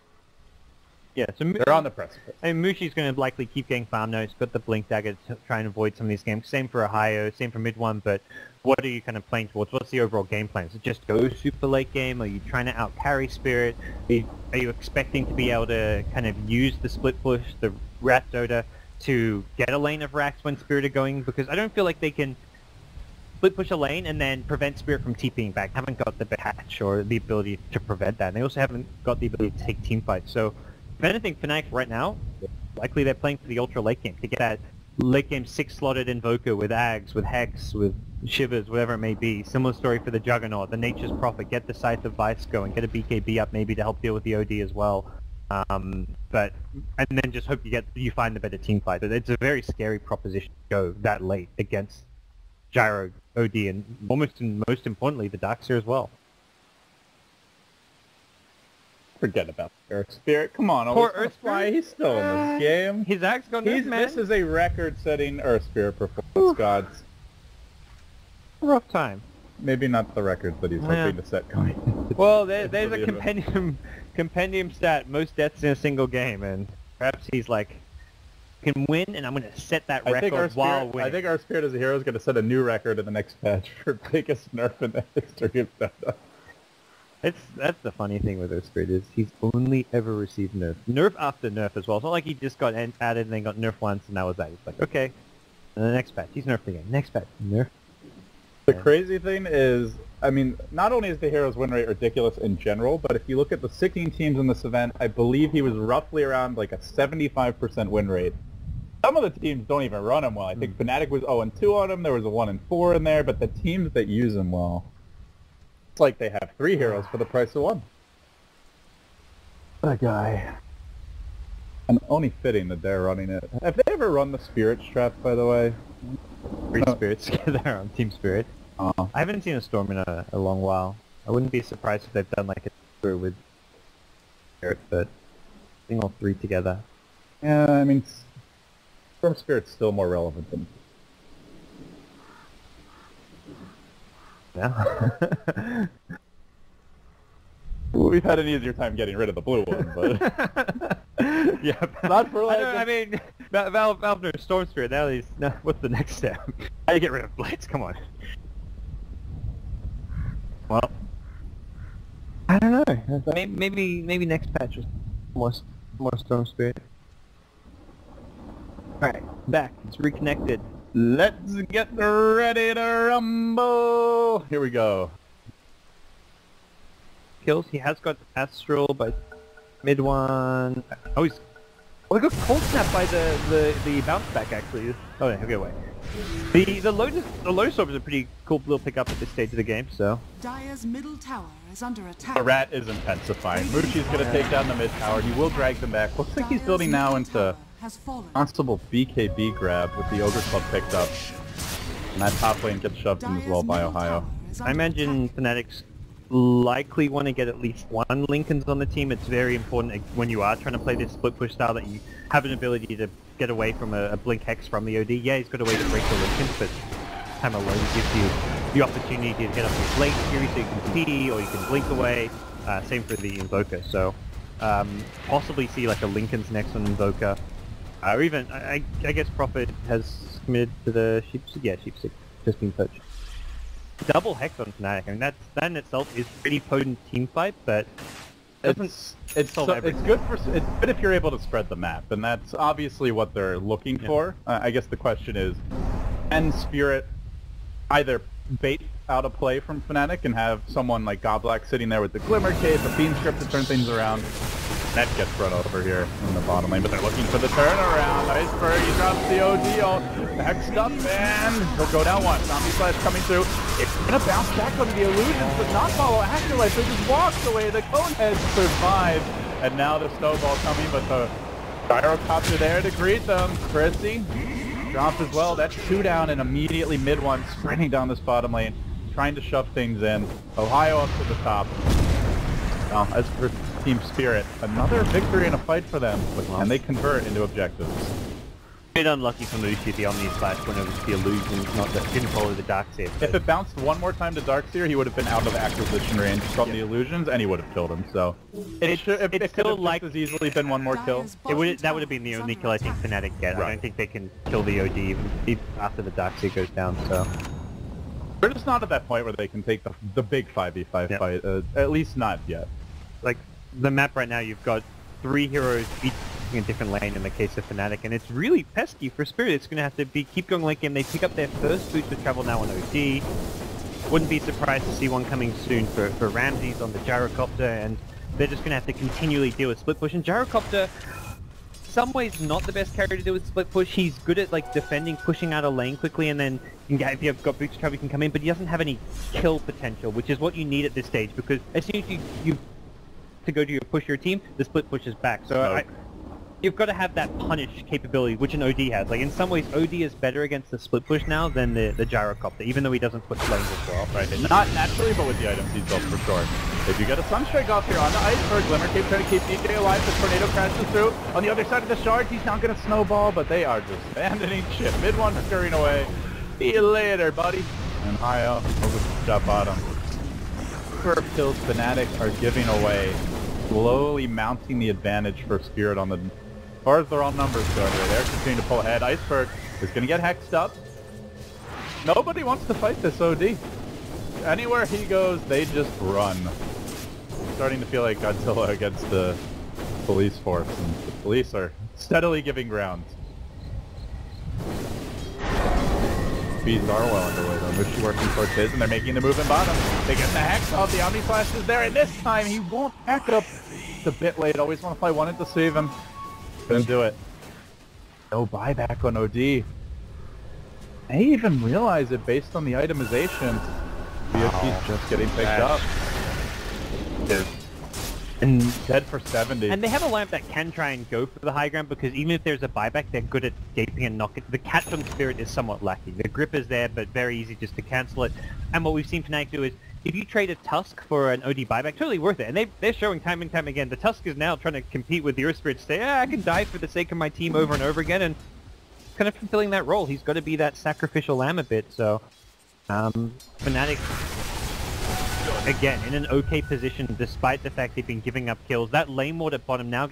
yeah, so they're on the precipice. And Mushi's going to likely keep getting farm notes, got the Blink Dagger to try and avoid some of these games. Same for Ohio, same for mid one, but what are you kind of playing towards? What's the overall game plan? Is it just go super late game? Are you trying to out-carry Spirit? Are you expecting to be able to kind of use the split push, the Rat Dota, to get a lane of racks when Spirit are going? Because I don't feel like they can split push a lane and then prevent Spirit from TPing back. Haven't got the patch or the ability to prevent that. And they also haven't got the ability to take team fights. So if anything, Fnatic right now, likely they're playing for the ultra late game to get that late game 6-slotted Invoker with Ags, with Hex, with Shivers, whatever it may be. Similar story for the Juggernaut, the Nature's Prophet, get the Scythe of Vice going, get a BKB up maybe to help deal with the OD as well. And then just hope you find the better team fight. But it's a very scary proposition to go that late against Gyro, OD, and almost and most importantly the Darkseer as well. Forget about Earth Spirit. Come on, Poor Earth Spirit. He's still in this game. His axe got nerfed, man. This is a record-setting Earth Spirit performance, gods. Rough time. Maybe not the records that he's hoping to set coming. Well, there's a compendium stat, most deaths in a single game, and perhaps he's like, can win, and I'm going to set that record while winning. I think Earth Spirit as a hero is going to set a new record in the next patch for biggest nerf in the history of Dota. That's the funny thing with Earth Spirit is he's only ever received nerf. Nerf after nerf as well. It's not like he just got added and then got nerfed once and that was that. He's like, okay, and the next patch, he's nerfed again. Next patch, nerf. The crazy thing is, I mean, not only is the hero's win rate ridiculous in general, but if you look at the 16 teams in this event, I believe he was roughly around like a 75% win rate. Some of the teams don't even run him well. I think Fnatic was 0-2 on him, there was a 1-4 in there, but the teams that use him well, it's like they have 3 heroes for the price of 1. That guy. And only fitting that they're running it. Have they ever run the Spirit Strat, by the way? 3 Spirits together on Team Spirit. I haven't seen a Storm in a long while. I wouldn't be surprised if they've done like a tour with Spirit, but I think all 3 together. Yeah, I mean, Storm Spirit's still more relevant than... Yeah. We've had an easier time getting rid of the blue one, but... yeah, not for like... I mean, Valve knows Storm Spirit, now what's the next step? How do you get rid of Blades? Come on. Well, I don't know. Maybe next patch is more Storm Spirit. Alright, back. It's reconnected. Let's get ready to rumble! Here we go. Kills. He has got Astral by mid one. Oh, he got cold snap by the bounce back actually. Oh yeah, he'll get away. The Lotus Orb is a pretty cool little pickup at this stage of the game. So Dire's middle tower is under attack. The Rat is intensifying. Mushi's gonna take down the mid tower. He will drag them back. Looks like he's building now into possible BKB grab with the Ogre Club picked up. And that top lane gets shoved in as well by Ohio. I imagine Fnatic's likely want to get at least 1 Linken's on the team. It's very important when you are trying to play this split push style that you have an ability to get away from a Blink Hex from the OD. Yeah, he's got a way to break the Linken's, but time alone gives you the opportunity to get up your Blade Fury so you can TD or you can blink away. Same for the Invoker. So possibly see like a Linken's next on Invoker. Or even, I guess Prophet has committed to the Sheepstick. Yeah, Sheepstick just been poached. Double Hex on Fnatic. I mean, that in itself is pretty potent team fight, but it's good if you're able to spread the map, and that's obviously what they're looking for. I guess the question is, can Spirit either bait out a play from Fnatic and have someone like Goblack sitting there with the Glimmer Cape, the Fiend Script to turn things around. That gets run over here in the bottom lane, but they're looking for the turnaround. Iceberg, he drops the OD, all hexed up, and he'll go down one. Zombie Slash coming through. It's gonna bounce back onto the illusions, but not follow Afterlife. They just walked away. The Coneheads survive, and now the snowball coming, but the Gyrocopter there to greet them. Chrissy drops as well. That's 2 down, and immediately mid one sprinting down this bottom lane, trying to shove things in. Ohio up to the top. Now, as for Team Spirit, another victory in a fight for them, and they convert into objectives. A bit unlucky for Lucy, the Omni Slash went over to the Illusions, not that didn't follow the Darkseer. If it bounced one more time to Darkseer, he would have been out of acquisition range from the Illusions, and he would have killed him, so... It could have like as easily been one more kill. That would have been the only kill I think Fnatic get. Right. I don't think they can kill the OD even after the Darkseer goes down, so... They're just not at that point where they can take the big 5v5 fight, at least not yet. Like, the map right now, you've got 3 heroes each in a different lane in the case of Fnatic, and it's really pesky for Spirit. It's going to have to keep going late game. They pick up their first boost with travel now on OD. Wouldn't be surprised to see one coming soon for Ramses on the Gyrocopter, and they're just going to have to continually deal with split push. And Gyrocopter, some ways not the best carry to deal with split push. He's good at like defending, pushing out a lane quickly, and then if you've got boost travel, you can come in, but he doesn't have any kill potential, which is what you need at this stage, because as soon as you to go to push your team, the split pushes back. So you've got to have that punish capability, which an OD has. Like in some ways, OD is better against the split push now than the Gyrocopter, even though he doesn't put flames as well. Right, not naturally, but with the items he's built for sure. If you get a Sunstrike off here on the Iceberg, Glimmer Cape trying to keep DJ alive, the Tornado crashes through. On the other side of the shards, he's now going to snowball, but they are just abandoning ship. Mid one scurrying away. See you later, buddy. And Hio will just drop bottom. Number of kills Fnatic are giving away, slowly mounting the advantage for Spirit on the... As far as their own numbers go, they're continuing to pull ahead. Iceberg is going to get hexed up. Nobody wants to fight this OD. Anywhere he goes, they just run. Starting to feel like Godzilla against the police force, and the police are steadily giving ground. Bees are well underway though. Mushi working towards his, and they're making the move in bottom. They get the hex off, the Omni Slash is there, and this time he won't back up. It's a bit late, always want to play one in to save him. Couldn't do it. No buyback on OD. I even realize it based on the itemization. BOT's just getting picked up. And dead for 70. And they have a lineup that can try and go for the high ground, because even if there's a buyback, they're good at gaping and knocking. The catch on Spirit is somewhat lacking. The grip is there, but very easy just to cancel it. And what we've seen Fnatic do is, if you trade a Tusk for an OD buyback, totally worth it. And they're showing time and time again. The Tusk is now trying to compete with the Earth Spirit to say, I can die for the sake of my team over and over again, and kind of fulfilling that role. He's got to be that sacrificial lamb a bit, so... Fnatic, again, in an okay position, despite the fact they've been giving up kills. That lane ward at bottom now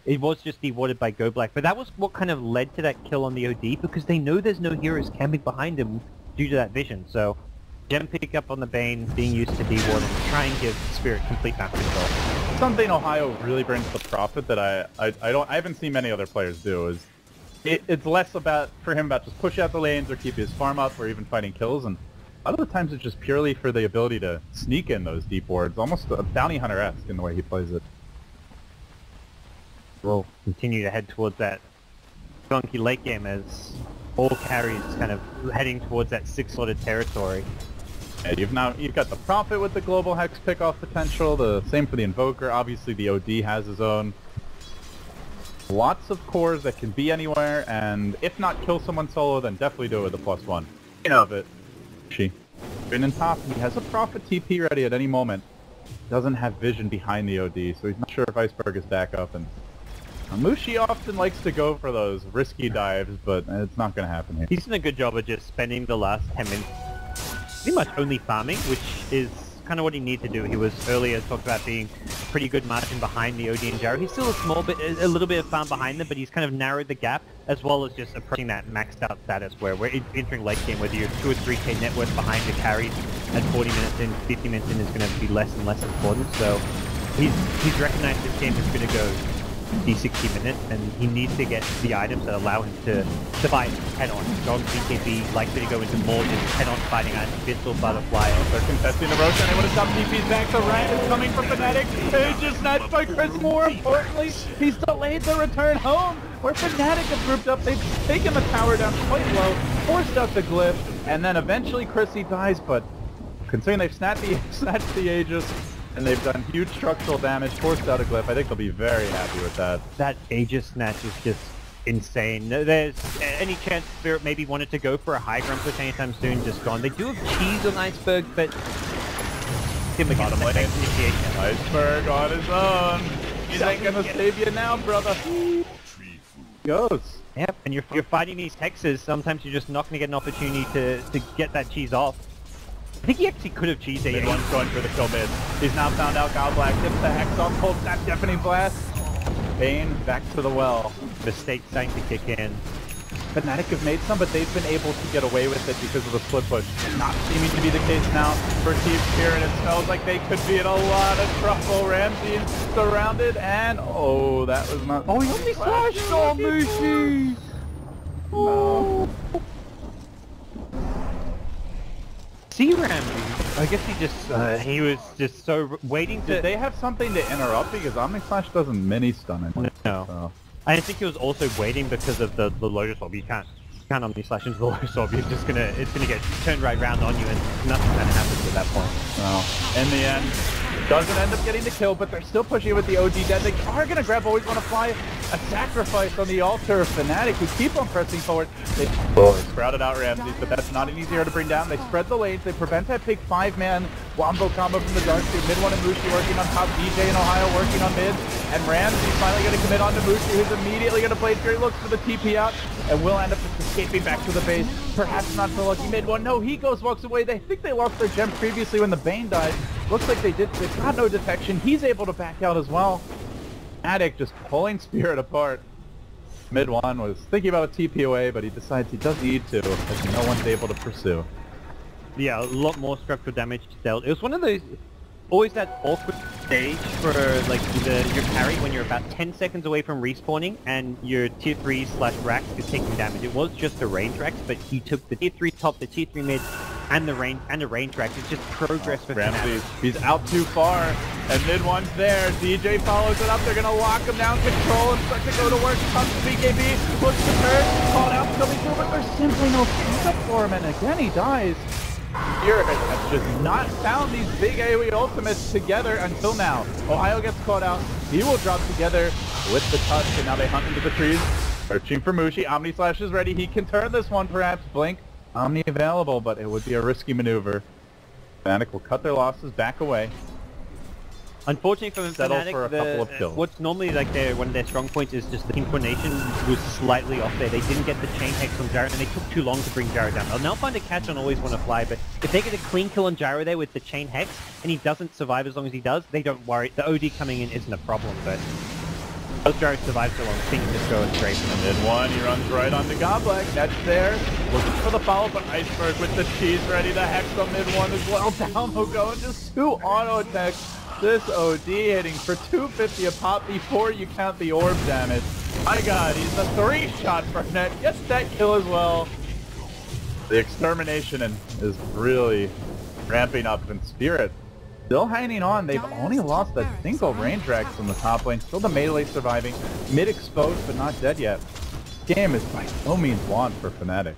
it was just dewarded by Goblack, but that was what kind of led to that kill on the OD, because they know there's no heroes camping behind him due to that vision. So, gem pick up on the Bane, being used to deward, and try and give Spirit complete map control. Something Ohio really brings to Prophet that I haven't seen many other players do is, it's less for him about just push out the lanes or keep his farm up or even fighting kills, and a lot of the times it's just purely for the ability to sneak in those deep wards, almost a bounty hunter-esque in the way he plays it. We'll continue to head towards that funky late game as all carries kind of heading towards that 6-slotted territory. Yeah, you've got the Prophet with the global hex pickoff potential, the same for the Invoker. Obviously the OD has his own. Lots of cores that can be anywhere, and if not kill someone solo, then definitely do it with a +1. You know of it. Been in top, he has a Prophet TP ready at any moment. Doesn't have vision behind the OD, so he's not sure if Iceberg is back up. And Mushi often likes to go for those risky dives, but it's not going to happen here. He's done a good job of just spending the last 10 minutes pretty much only farming, which is kind of what he needs to do. He was earlier talked about being pretty good margin behind the OD and Gyro. He's still a little bit of farm behind them, but he's kind of narrowed the gap, as well as just approaching that maxed out status where we're entering late game, whether you're 2 or 3k net worth behind the carries at 40 minutes in, 50 minutes in is going to be less and less important. So he's recognized this game is going to go the 60 minutes, and he needs to get the items that allow him to fight head-on. Dog BKB likely to go into more just head-on fighting items, Pistol, Butterfly. They're contesting the Roshan. They want to stop TP's back. The Ryan is coming from Fnatic. It's just snatched by Chris. More importantly, he's delayed the return home. Where Fnatic have grouped up, they've taken the tower down quite low, forced out the glyph, and then eventually Chrissy dies, but considering they've snatched the Aegis, and they've done huge structural damage, forced out a glyph, I think they'll be very happy with that. That Aegis snatch is just insane. There's any chance Spirit maybe wanted to go for a high ground push anytime soon, just gone. They do have cheese on Iceberg, but him against the initiation. Iceberg on his own. He ain't gonna save you now, brother. Goes. Yep, and you're fighting these hexes. Sometimes you're just not going to get an opportunity to get that cheese off. I think he actually could have cheesed it. Mid1's going for the kill mid. He's now found out Godblack tips the hex on cold snap, deafening blast. Bane back to the well. Mistake starting to kick in. Fnatic have made some, but they've been able to get away with it because of the split push. Not seeming to be the case now for Team Spirit. It smells like they could be in a lot of trouble. Ramsey surrounded, and oh, that was not. Oh, he only slashed on Mushi. No. See Ramsey. I guess he was just so waiting to. Did they have something to interrupt because Omnislash doesn't mini stun him? No. So. I think he was also waiting because of the Lotus Orb. You can't Omnislash into the Lotus Orb. It's gonna get turned right round on you, and nothing's gonna happen at that point. Well, in the end, doesn't end up getting the kill, but they're still pushing it with the OG dead. They are gonna grab. Always want to fly a sacrifice on the altar of Fnatic, who keep on pressing forward. They sprouted out Ramses, but that's not an easy hero to bring down. They spread the lanes. They prevent that big 5-man wombo combo from the Dark Suit. Mid1 and Mushi working on top. DJ and Ohio working on mid. And Ramsey's finally going to commit on to Mushi, who's immediately going to play through. Looks for the TP out, and will end up just escaping back to the base. Perhaps not so lucky. Mid1, no, he walks away. They think they lost their gem previously when the Bane died. Looks like they did. They've got no detection. He's able to back out as well. Fnatic just pulling Spirit apart. Mid1 was thinking about a TP away, but he decides he doesn't need to, as no one's able to pursue. Yeah, a lot more structural damage dealt. It was one of those, always that awkward stage for like your carry when you're about 10 seconds away from respawning and your tier 3/Rax is taking damage. It was just the range Rax, but he took the tier 3 top, the tier 3 mid, and the range Rax. It's just progress for Ramsey. He's out too far, and Mid1's there. DJ follows it up. They're gonna lock him down, control, and start to go to work. Comes to BKB, looks to turn, called out, coming through, but there's simply no pickup for him, and again he dies. Spirit has just not found these big AoE ultimates together until now. Ohio gets caught out. He will drop together with the touch, and now they hunt into the trees. Searching for Mushi. Omnislash is ready. He can turn this one, perhaps. Blink. Omni available, but it would be a risky maneuver. Fnatic will cut their losses, back away. Unfortunately for Settle Fnatic, for a couple of kills. What's normally like one of their strong points is just the team coordination was slightly off there. They didn't get the chain hex on Gyro, and they took too long to bring Gyro down. They'll now find a catch on Always Want to Fly, but if they get a clean kill on Gyro there with the chain hex, and he doesn't survive as long as he does, they don't worry. The OD coming in isn't a problem, but because Gyro survives so long, things just go straight from the Mid1, he runs right onto Godblack. That's there. Looking for the follow, but Iceberg with the cheese ready. The hex on Mid1 as well. Down will go, and just 2 auto attacks. This OD hitting for 250 a pop before you count the orb damage. My god, he's a 3-shot for net. Gets that kill as well. The extermination is really ramping up, and Spirit still hanging on. They've only lost that single range Rax in the top lane. Still the melee surviving. Mid exposed, but not dead yet. Game is by no means won for Fnatic.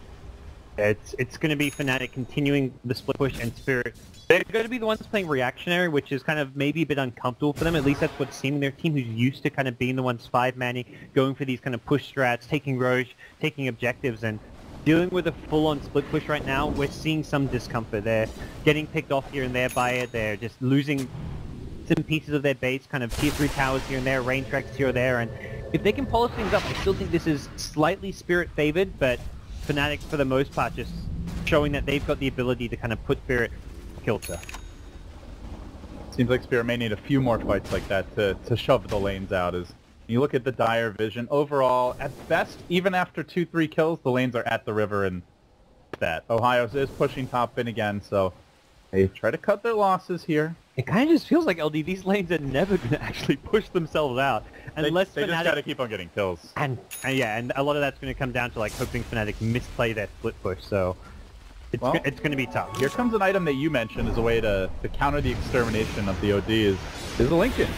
It's going to be Fnatic continuing the split push, and Spirit, they're going to be the ones playing reactionary, which is kind of maybe a bit uncomfortable for them. At least that's what's seen in their team, who's used to kind of being the ones 5-manning, going for these kind of push strats, taking Roche, taking objectives, and dealing with a full-on split push right now. We're seeing some discomfort. They're getting picked off here and there by it. They're just losing some pieces of their base, kind of tier 3 towers here and there, range tracks here or there, and if they can polish things up, I still think this is slightly Spirit favored, but Fnatic, for the most part, just showing that they've got the ability to kind of put Spirit kilter. Seems like Spirit may need a few more fights like that to shove the lanes out. As you look at the dire vision, overall, at best, even after 2-3 kills, the lanes are at the river, and that. Ohio is pushing top in again, so they try to cut their losses here. It kind of just feels like LD, these lanes are never going to actually push themselves out. Unless they just Fnatic... gotta keep on getting kills. And yeah, and a lot of that's going to come down to like hoping Fnatic misplay their split push, so... It's going to be tough. Here comes an item that you mentioned as a way to counter the extermination of the OD is a Linken.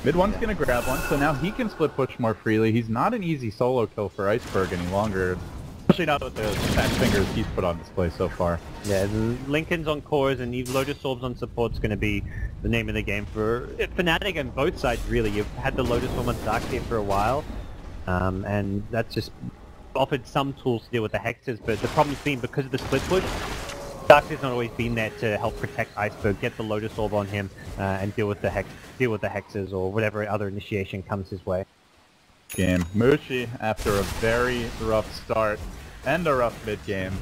Mid one's going to grab one, so now he can split push more freely. He's not an easy solo kill for Iceberg any longer, especially not with the fat fingers he's put on display so far. Yeah, Linken's on cores and Lotus Orbs on support's going to be the name of the game for Fnatic and both sides really. You've had the Lotus Orb on Darkseer for a while, and that's just offered some tools to deal with the hexes, but the problem's been because of the split push, Darkseer's not always been there to help protect Iceberg, get the Lotus Orb on him, and deal with the hexes or whatever other initiation comes his way. Game. Mushi, after a very rough start and a rough mid game,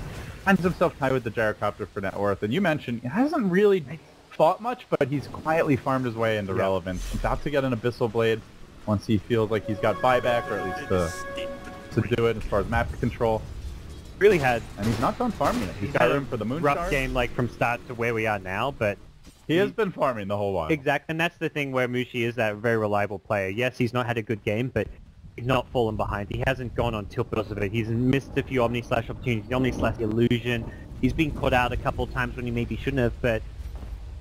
finds himself tied with the gyrocopter for net worth. And you mentioned he hasn't really fought much, but he's quietly farmed his way into relevance. About to get an Abyssal Blade once he feels like he's got buyback, or at least to do it as far as map control. Really had, and he's not done farming it. He's got room for the moon rough shard. Game like from start to where we are now, but he has been farming the whole while. Exactly, and that's the thing where Mushi is that very reliable player. Yes, he's not had a good game, but he's not fallen behind. He hasn't gone on tilt because of it. He's missed a few Omni Slash opportunities, Omni Slash illusion. He's been caught out a couple of times when he maybe shouldn't have, but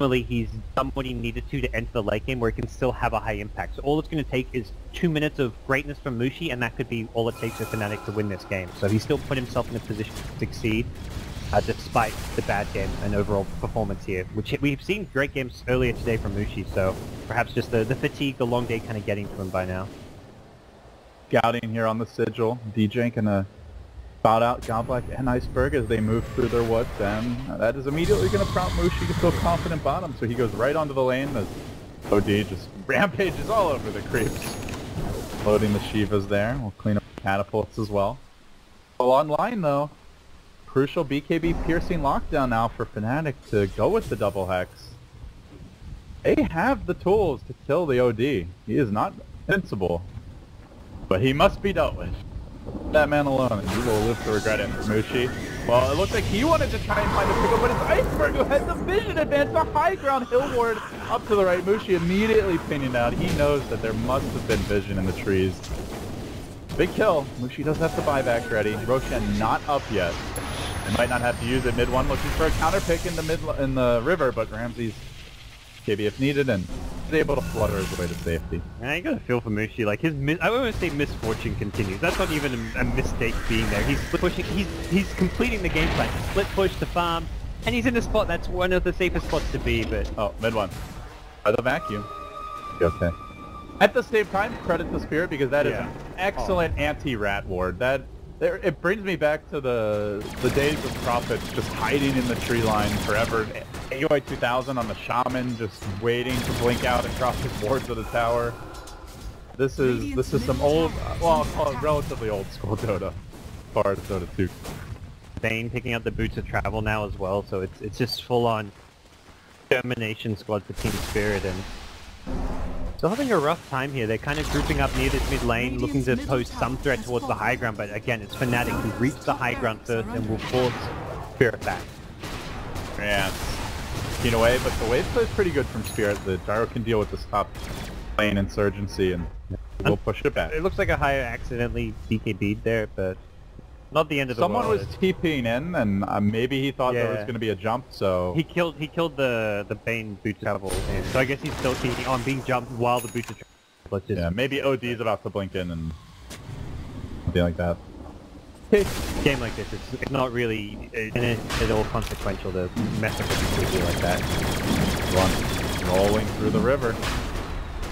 ultimately he's done what he needed to enter the late game where he can still have a high impact. So all it's going to take is 2 minutes of greatness from Mushi, and that could be all it takes for Fnatic to win this game. So he still put himself in a position to succeed, despite the bad game and overall performance here, which we've seen great games earlier today from Mushi, so perhaps just the fatigue, the long day kind of getting to him by now. Scouting here on the Sigil, DJ gonna spot out Godblack and Iceberg as they move through their woods, and that is immediately going to prompt Mushi to feel confident bottom, so he goes right onto the lane as OD just rampages all over the creeps. Loading the Shivas there, we'll clean up the catapults as well. Well, online though, crucial BKB piercing lockdown now for Fnatic to go with the double hex. They have the tools to kill the OD. He is not invincible, but he must be dealt with. That man alone, and you will live to regret it. Mushi, well, it looks like he wanted to try and find a pickup, but it's Iceberg who has the vision advance, the high ground hill ward up to the right. Mushi immediately pinning out. He knows that there must have been vision in the trees. Big kill. Mushi does have the buyback ready. Roshan not up yet. They might not have to use it. Mid one looking for a counter pick in the river, but Ramsey's KB if needed, and is able to flutter his way to safety. Yeah, you gotta feel for Mushi, like his I won't say misfortune continues. That's not even a mistake being there. He's split pushing, he's completing the game plan. Split push to farm, and he's in a spot that's one of the safest spots to be, but... Oh, mid one. By the vacuum. Okay. At the same time, credit the Spirit, because that is an excellent anti-rat ward. It brings me back to the days of Prophets just hiding in the tree line forever. AOI 2000 on the Shaman just waiting to blink out and drop his wards at the tower. This is some old, well, I'll call it relatively old school Dota, as far as Dota 2. Bane picking up the Boots of Travel now as well, so it's just full on Termination squad for Team Spirit, and still having a rough time here. They're kind of grouping up near this mid lane, looking to pose some threat towards the high ground, but again, it's Fnatic who reach the high ground first and will force Spirit back. Yeah, in a way, but the wave play is pretty good from Spirit. The Gyro can deal with this top lane insurgency, and we'll push it back. It looks like a higher accidentally BKB'd there, but not the end of the world. Someone was TPing in, and maybe he thought there was going to be a jump, so... He killed the Bane Boots of Travel, and so I guess he's still TPing on being jumped while the Boots of Travel. Yeah, maybe OD is about to blink in and something like that. A game like this, it's not really at all consequential to mess up with completely like that. One rolling through the river.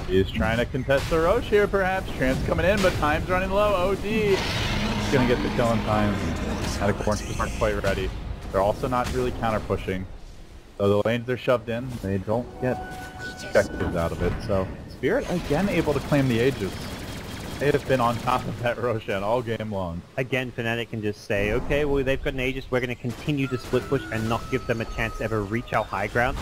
He's trying to contest the Roche here, perhaps. Trance coming in, but time's running low. OD gonna get the kill in time. Out of corners aren't quite ready. They're also not really counter pushing. So the lanes they're shoved in, they don't get objectives out of it. So Spirit again able to claim the Aegis. They have been on top of that Roshan all game long. Again, Fnatic can just say, okay, well they've got an Aegis, we're going to continue to split push and not give them a chance to ever reach our high ground.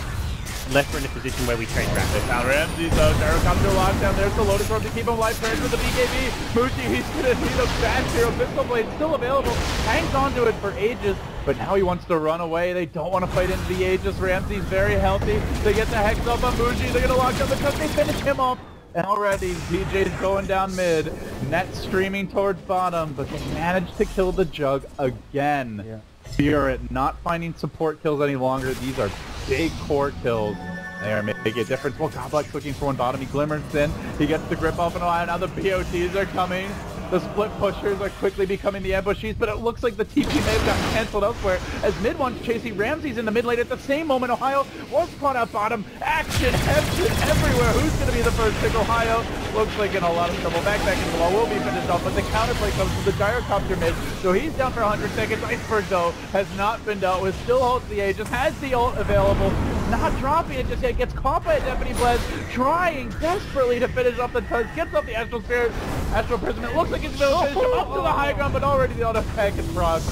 left we're in a position where we trade They rapid. found Ramsey though. Gyrocopter lockdown. There's the Lotus Orb to keep him alive. Turns with the BKB. Mushi, he's gonna need a fast hero. Pistol Blade still available. Hangs onto it for ages, but now he wants to run away. They don't want to fight into the Aegis. Ramsey's very healthy. They get the Hex up on Mushi. They're gonna lock down the cook. They finish him off. And already DJ's going down mid. Net streaming towards bottom, but they managed to kill the Jug again. Yeah. Spirit not finding support kills any longer. These are big core kills. They are making a difference. Well, Goblex looking for one bottom. He glimmers in. He gets the grip off and Ohio. Now the BOTs are coming. The split pushers are quickly becoming the ambushes, but it looks like the TP may have gotten cancelled elsewhere as mid one's chasing Ramsey's in the mid lane. At the same moment, Ohio was caught out bottom. Action everywhere. Who's going to be the first pick? Ohio looks like in a lot of trouble. Back into the wall will be finished off, but the counterplay comes from the Gyrocopter mid, so he's down for 100 seconds. Iceberg, though, has not been dealt with. Still holds the Aegis, has the ult available. Not dropping it just yet. Gets caught by a Deputy Bless, trying desperately to finish off the touch. Gets up the Astral Spirit. Astral Prism. It looks like it's going to finish him up to the high ground, but already the auto pack and Brock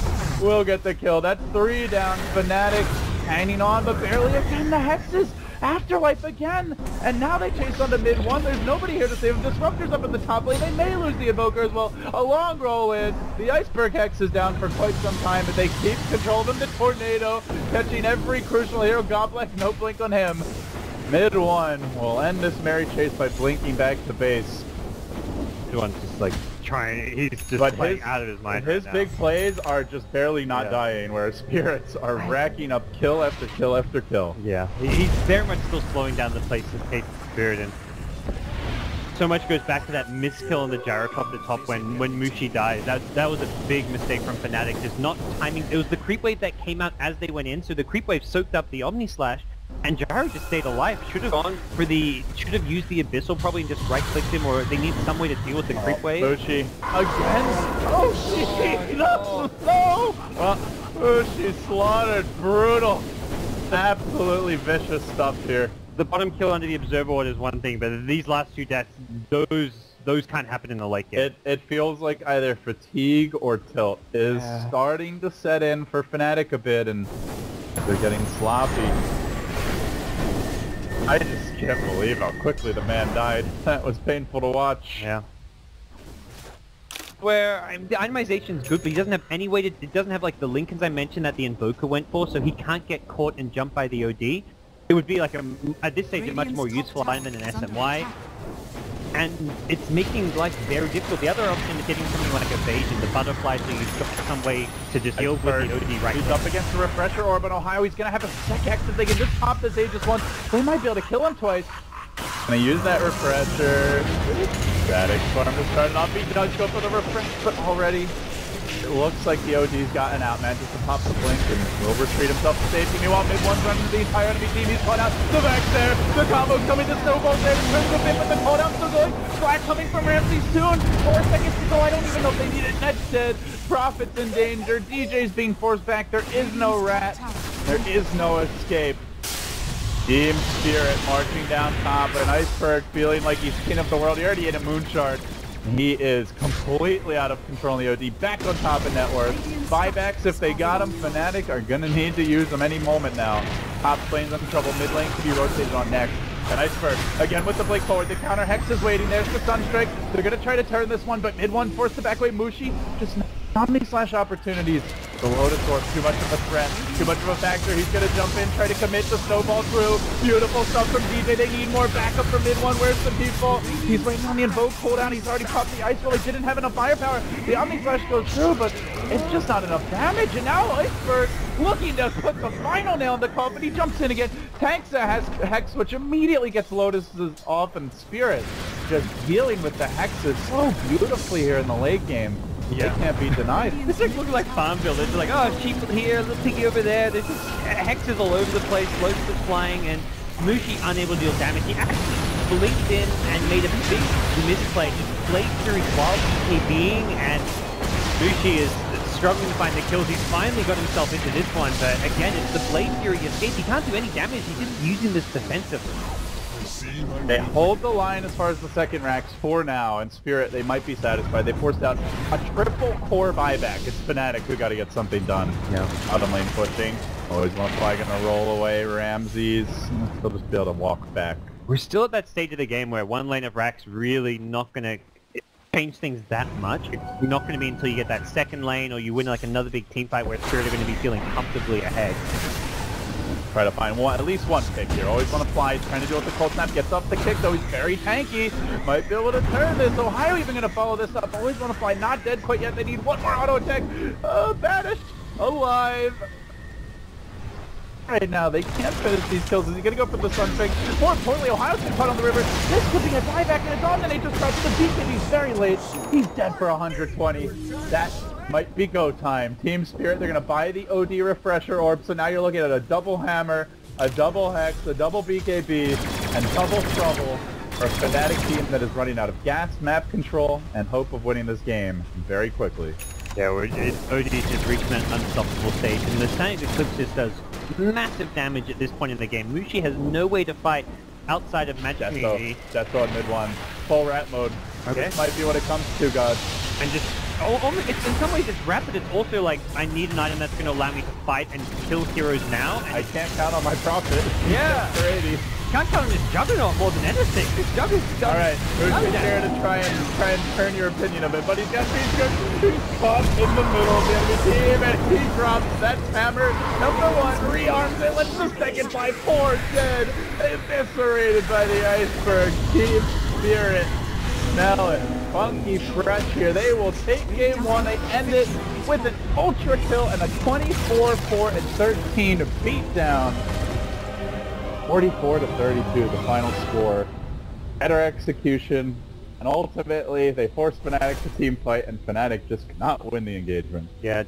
will get the kill. That's 3 down. Fnatic hanging on, but barely again. The Hexes. Afterlife again, and now they chase on to mid one. There's nobody here to save them. Disruptor's up in the top lane. They may lose the Invoker as well. A long roll in. The Iceberg Hex is down for quite some time, but they keep control of them. The Tornado catching every crucial hero. Goblex, no blink on him. Mid one will end this merry chase by blinking back to base. Everyone's just like trying, he's just But playing out of his mind. His right big plays are just barely not Yeah. dying, whereas Spirits are racking up kill after kill after kill. now. Yeah, he's very much still slowing down the pace of Spirit, and so much goes back to that miskill on the Gyrocopter top when Mushi died. That was a big mistake from Fnatic, just not timing. It was the creep wave that came out as they went in, so the creep wave soaked up the Omni Slash, and Gyro just stayed alive. Should have used the Abyssal probably and just right-clicked him, or they need some way to deal with the creep wave. Mushi again. Oh, she no. Well, Mushi slaughtered. Brutal. Absolutely vicious stuff here. The bottom kill under the Observer Order is one thing, but these last 2 deaths, those can't happen in the late game. It feels like either fatigue or tilt is starting to set in for Fnatic a bit, and they're getting sloppy. I just can't believe how quickly the man died. That was painful to watch. Yeah. Where the itemization is good, but he doesn't have any way to. It doesn't have like the Lincolns I mentioned that the Invoker went for, so he can't get caught and jumped by the OD. It would be like at this stage a much more useful item than an SMY, and it's making life very difficult. The other option is getting something like Evasion, the Butterfly, so you've got some way to just deal with the OD right. He's up against the Refresher Orb on Ohio. He's gonna have a sec X if they can just pop this Aegis once. They might be able to kill him twice. And they use that Refresher. Static Storm is starting off. He does go for the Refresh, but already it looks like the OD's gotten out. Manages to pop the blink and will retreat himself to safety. Meanwhile, mid one's running the entire enemy team. He's caught out. The back there. The combo's coming. The snowball's there. It turns a bit, but the cooldown's still going. Black coming from Ramsey soon. 4 seconds to go. I don't even know if they need it. Ned's dead. Prophet's in danger. DJ's being forced back. There is no rat. There is no escape. Team Spirit marching down top. An Iceberg feeling like he's king of the world. He already hit a Moonshard. He is completely out of control in the OD. Back on top of net worth. Buybacks, if they got him, Fnatic are going to need to use them any moment now. Top lane's in trouble. Mid lane to be rotated on next. And Iceberg, again with the blink forward. The counter Hex is waiting. There's the Sunstrike. They're going to try to turn this one, but mid one forced to back away. Mushi, just not many slash opportunities. The Lotus Orb, too much of a threat, too much of a factor. He's going to jump in, try to commit the snowball through. Beautiful stuff from DJ. They need more backup from mid one. Where's the people? He's waiting on the Invoke cooldown. He's already popped the Ice Wall. He didn't have enough firepower. The Omni Flash goes through, but it's just not enough damage. And now Iceberg looking to put the final nail in the coffin. He jumps in again. Tanksa has Hex, which immediately gets Lotus's off, and Spirit just dealing with the Hexes so beautifully here in the late game. Yeah. They can't be denied. This looks like Farmville. They're just like, oh, sheep here, little piggy over there. There's just hexes all over the place, Lotus is flying, and Mushi unable to deal damage. He actually blinked in and made a big misplay. He played Fury while BKBing, and Mushi is struggling to find the kills. He's finally got himself into this one, but again, it's the Blade Fury escape. He can't do any damage. He's just using this defensively. They hold the line as far as the second racks for now, and Spirit, they might be satisfied. They forced out a triple core buyback. It's Fnatic who got to get something done. Yeah. Bottom lane pushing. Always one fly gonna roll away Ramses. They'll just be able to walk back. We're still at that stage of the game where one lane of Rax really not going to change things that much. It's not going to be until you get that second lane or you win like another big team fight where Spirit are going to be feeling comfortably ahead. Try to find at least one pick here. Always want to fly. He's trying to deal with the cold snap. Gets up the kick, though. He's very tanky. Might be able to turn this. Ohio even going to follow this up. Always want to fly. Not dead quite yet. They need one more auto attack. Banished. Alive. Right now, they can't finish these kills. Is he going to go for the Sunfig? More importantly, Ohio's been caught on the river. This could be a dieback, and it's on the Nature's Crouch. The beacon, he's very late. He's dead for 120. That might be go time. Team Spirit, they're going to buy the OD Refresher Orb, so now you're looking at a double Hammer, a double Hex, a double BKB, and double Trouble for a Fnatic team that is running out of gas, map control, and hope of winning this game very quickly. Yeah, OD is just reaching that unstoppable stage, and the Sonic Eclipse just does massive damage at this point in the game. Mushi has no way to fight outside of Magic Community. That's on mid one. Full rat mode. Okay. This might be what it comes to, God. And just, it's, in some ways it's rapid, it's also like, I need an item that's going to allow me to fight and kill heroes now. And I can't count on my profit. Yeah. 80. Can't count on this Juggernaut more than anything. This Juggernaut. Alright, who's here to try and turn your opinion of it, but he's got he's caught in the middle of the enemy team, and he drops that hammer. Number one, rearms it, lets the second fly, 4 dead, eviscerated by the iceberg. Team Spirit now in funky fresh here. They will take game 1, they end it with an ultra kill and a 24-4-13 beatdown. 44-32, the final score. Better execution, and ultimately they force Fnatic to team fight, and Fnatic just cannot win the engagement. Yeah.